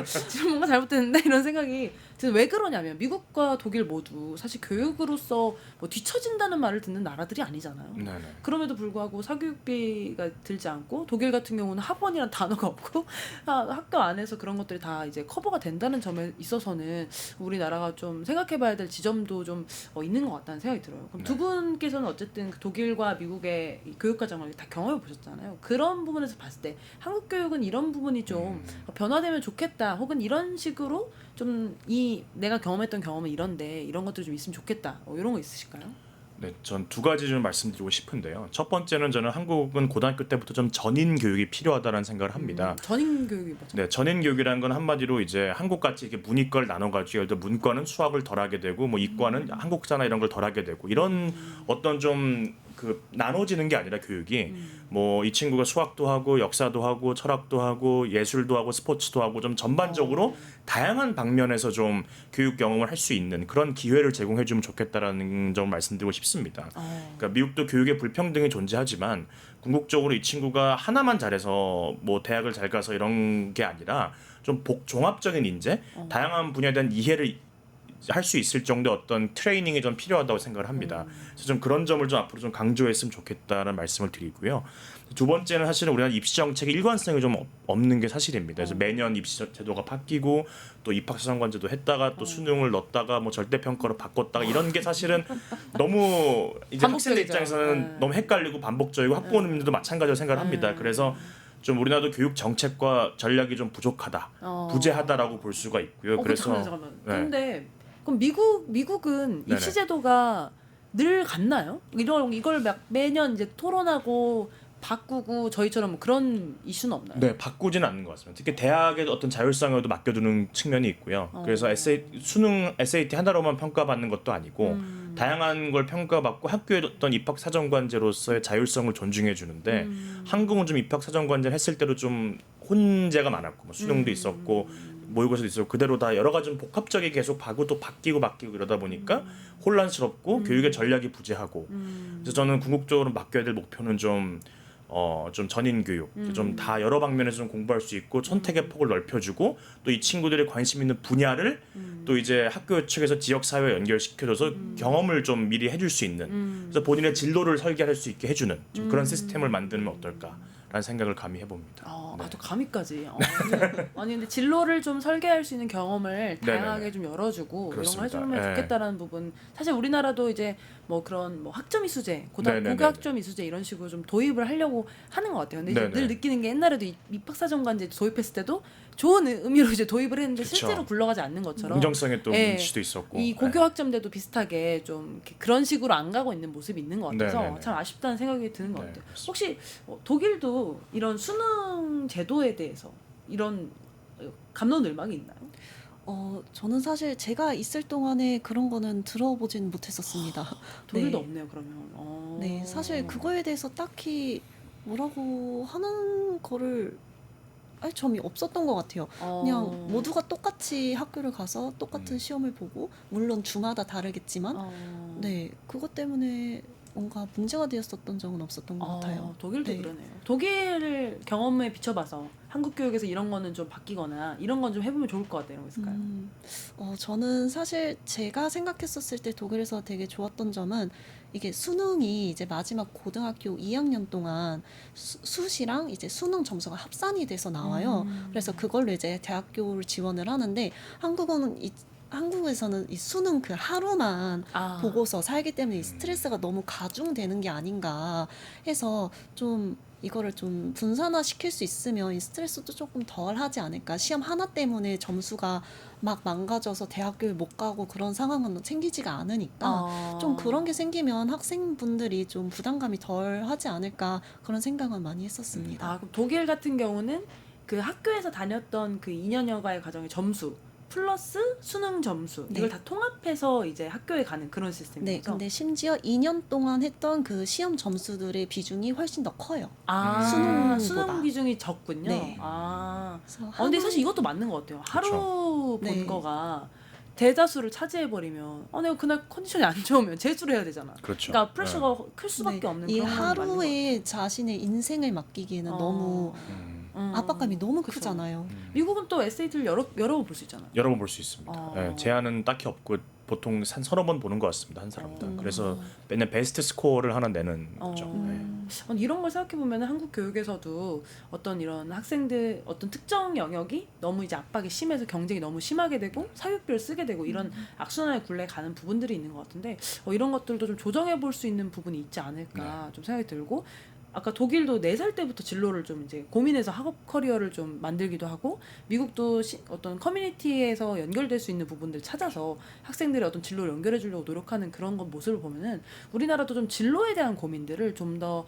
지금 뭔가 잘못됐는데 이런 생각이 왜 그러냐면 미국과 독일 모두 사실 교육으로서 뭐 뒤처진다는 말을 듣는 나라들이 아니잖아요.
네네.
그럼에도 불구하고 사교육비가 들지 않고 독일 같은 경우는 학원이란 단어가 없고 학교 안에서 그런 것들이 다 이제 커버가 된다는 점에 있어서는 우리나라가 좀 생각해봐야 될 지점도 좀 있는 것 같다는 생각이 들어요. 그럼
네.
두 분께서는 어쨌든 그 독일과 미국의 이 교육 과정을 다 경험해 보셨잖아요. 그런 부분에서 봤을 때 한국 교육은 이런 부분이 좀 변화되면 좋겠다. 혹은 이런 식으로 좀 내가 경험했던 경험은 이런데 이런 것들이 좀 있으면 좋겠다. 이런 거 있으실까요?
네, 전 두 가지 좀 말씀드리고 싶은데요. 첫 번째는 저는 한국은 고등학교 때부터 좀 전인 교육이 필요하다는 생각을 합니다.
전인 교육이 뭐죠?
네, 전인 교육이라는 건 한마디로 이제 한국같이 이렇게 문이과를 나눠가지고 예를 들어 문과는 수학을 덜 하게 되고 뭐 이과는 한국사나 이런 걸 덜 하게 되고 이런 어떤 좀 그 나눠지는 게 아니라 교육이 뭐 이 친구가 수학도 하고 역사도 하고 철학도 하고 예술도 하고 스포츠도 하고 좀 전반적으로 다양한 방면에서 좀 교육 경험을 할 수 있는 그런 기회를 제공해주면 좋겠다라는 점을 말씀드리고 싶습니다. 그러니까 미국도 교육의 불평등이 존재하지만 궁극적으로 이 친구가 하나만 잘해서 뭐 대학을 잘 가서 이런 게 아니라 좀 종합적인 인재, 다양한 분야에 대한 이해를 할 수 있을 정도의 어떤 트레이닝이 좀 필요하다고 생각을 합니다. 그래서 좀 그런 점을 좀 앞으로 좀 강조했으면 좋겠다는 말씀을 드리고요. 두 번째는 사실은 우리나라 입시 정책의 일관성이 좀 없는 게 사실입니다. 그래서 매년 입시 제도가 바뀌고 또 입학사정관제도 했다가 또 수능을 넣었다가 뭐 절대평가로 바꿨다가 이런 게 사실은 너무 이제 학생들 입장에서는 너무 헷갈리고 반복적이고 학부모님들도 마찬가지로 생각을 합니다. 그래서 좀 우리나라도 교육 정책과 전략이 좀 부족하다, 부재하다라고 볼 수가 있고요. 그래서
잠깐만.
네.
근데 그럼 미국은
네네.
입시 제도가 늘 같나요? 이걸 매년 이제 토론하고 바꾸고 저희처럼 그런 이슈는 없나요?
네, 바꾸지는 않는 것 같습니다. 특히 대학의 어떤 자율성에도 맡겨두는 측면이 있고요. 그래서 수능 SAT 하나로만 평가받는 것도 아니고 다양한 걸 평가받고 학교의 어떤 입학사정관제로서의 자율성을 존중해 주는데 한국은 좀 입학사정관제를 했을 때도 좀 혼재가 많았고 뭐 수능도 있었고 모의고사도 있었고 그대로 다 여러 가지 좀 복합적이 계속 또 바뀌고 이러다 보니까 혼란스럽고 교육의 전략이 부재하고 그래서 저는 궁극적으로 맡겨야 될 목표는 좀 전인 교육, 좀 다 여러 방면에서 좀 공부할 수 있고 선택의 폭을 넓혀주고 또 이 친구들이 관심 있는 분야를 또 이제 학교 측에서 지역 사회에 연결시켜줘서 경험을 좀 미리 해줄 수 있는 그래서 본인의 진로를 설계할 수 있게 해주는 좀 그런 시스템을 만들면 어떨까라는 생각을 감히 해봅니다. 네.
또 감히까지. 아니 근데 진로를 좀 설계할 수 있는 경험을 다양하게
네네네.
좀 열어주고 이런 거
그렇습니다.
해주면
네.
좋겠다라는 부분. 사실 우리나라도 이제 뭐 그런 뭐 학점 이수제,
네네네네.
고교학점 이수제 이런 식으로 좀 도입을 하려고 하는 것 같아요. 근데 이제
네네.
늘 느끼는 게 옛날에도 입학사정관제 도입했을 때도 좋은 의미로 이제 도입을 했는데
그쵸.
실제로 굴러가지 않는 것처럼
공정성에 또
예.
문제도 있었고
이 고교학점제도 비슷하게 좀 이렇게 그런 식으로 안 가고 있는 모습이 있는 것 같아서
네네네.
참 아쉽다는 생각이 드는 것
네,
같아요.
그렇습니다.
혹시 독일도 이런 수능 제도에 대해서 이런 감론을박이 있나요?
저는 사실 제가 있을 동안에 그런 거는 들어보진 못했었습니다.
독일도
네.
없네요, 그러면.
네, 사실 그거에 대해서 딱히 뭐라고 하는 거를 점이 없었던 것 같아요. 그냥 모두가 똑같이 학교를 가서 똑같은 시험을 보고, 물론 주마다 다르겠지만, 네, 그것 때문에 뭔가 문제가 되었었던 적은 없었던 것 같아요.
독일도
네.
그러네요. 독일 경험에 비춰봐서 한국 교육에서 이런 거는 좀 바뀌거나 이런 건 좀 해보면 좋을 것 같아요. 이런 거 있을까요?
저는 사실 제가 생각했었을 때 독일에서 되게 좋았던 점은 이게 수능이 이제 마지막 고등학교 2학년 동안 수시랑 이제 수능 점수가 합산이 돼서 나와요. 그래서 그걸로 이제 대학교를 지원을 하는데 한국에서는 이 수능 그 하루만 보고서 살기 때문에 이 스트레스가 너무 가중되는 게 아닌가 해서 좀 이거를 좀 분산화 시킬 수 있으면 이 스트레스도 조금 덜 하지 않을까. 시험 하나 때문에 점수가 막 망가져서 대학교에 못 가고 그런 상황은 생기지가 않으니까 좀 그런 게 생기면 학생분들이 좀 부담감이 덜 하지 않을까 그런 생각은 많이 했었습니다.
그럼 독일 같은 경우는 그 학교에서 다녔던 그 2년여가의 과정의 점수 플러스 수능 점수
네.
이걸 다 통합해서 이제 학교에 가는 그런 시스템인
네,
거죠?
근데 심지어 2년 동안 했던 그 시험 점수들의 비중이 훨씬 더 커요.
수능
수능보다.
비중이 적군요.
네.
그래서
그래서
근데 사실 이것도 맞는 것 같아요. 하루 본
네.
거가 대다수를 차지해버리면 내가 그날 컨디션이 안 좋으면 제주를 해야 되잖아.
그렇죠.
그러니까 프레셔가 클 수밖에
네,
없는
이
그런 건 맞는 것 같아요.
하루에 자신의 인생을 맡기기에는 너무 압박감이 너무
그쵸.
크잖아요.
미국은 또 SAT를 여러 번 볼 수 있잖아요.
여러 번 볼 수 있습니다.
어.
네, 제한은 딱히 없고 보통 한 서너 번 보는 것 같습니다. 한 사람당. 그래서 맨날 베스트 스코어를 하나 내는 거죠. 네.
이런 걸 생각해 보면 한국 교육에서도 어떤 이런 학생들 어떤 특정 영역이 너무 이제 압박이 심해서 경쟁이 너무 심하게 되고 사교육비를 쓰게 되고 이런 악순환의 굴레에 가는 부분들이 있는 것 같은데 이런 것들도 좀 조정해 볼 수 있는 부분이 있지 않을까 좀 생각이 들고. 아까 독일도 4살 때부터 진로를 좀 이제 고민해서 학업 커리어를 좀 만들기도 하고 미국도 어떤 커뮤니티에서 연결될 수 있는 부분들 찾아서 학생들의 어떤 진로를 연결해 주려고 노력하는 그런 것 모습을 보면은 우리나라도 좀 진로에 대한 고민들을 좀 더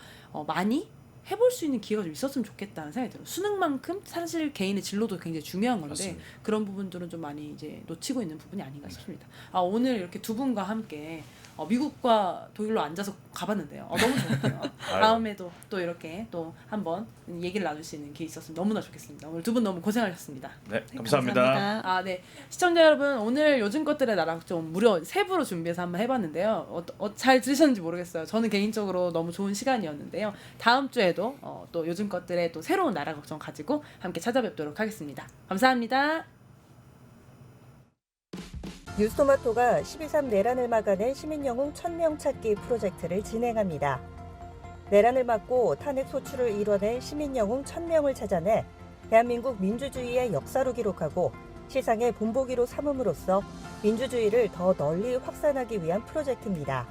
많이 해볼 수 있는 기회가 좀 있었으면 좋겠다는 생각이 들어요. 수능만큼 사실 개인의 진로도 굉장히 중요한 건데
맞습니다.
그런 부분들은 좀 많이 이제 놓치고 있는 부분이 아닌가 싶습니다. 오늘 이렇게 두 분과 함께 미국과 독일로 앉아서 가봤는데요. 너무 좋았어요. 다음에도 또 이렇게 또 한번 얘기를 나눌 수 있는 기회 있었으면 너무나 좋겠습니다. 오늘 두 분 너무 고생하셨습니다.
네, 감사합니다.
네. 시청자 여러분, 오늘 요즘 것들의 나라 좀 무려 3부로 준비해서 한번 해봤는데요. 잘 들으셨는지 모르겠어요. 저는 개인적으로 너무 좋은 시간이었는데요. 다음 주에도 또 요즘 것들의 또 새로운 나라 걱정 가지고 함께 찾아뵙도록 하겠습니다. 감사합니다.
뉴스토마토가 12.3 내란을 막아낸 시민영웅 1000명 찾기 프로젝트를 진행합니다. 내란을 막고 탄핵 소추를 이뤄낸 시민영웅 1000명을 찾아내 대한민국 민주주의의 역사로 기록하고 시상의 본보기로 삼음으로써 민주주의를 더 널리 확산하기 위한 프로젝트입니다.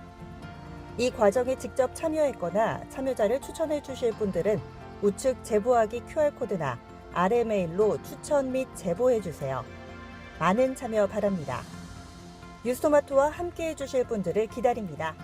이 과정에 직접 참여했거나 참여자를 추천해 주실 분들은 우측 제보하기 QR코드나 RMA일로 추천 및 제보해 주세요. 많은 참여 바랍니다. 뉴스토마토와 함께해 주실 분들을 기다립니다.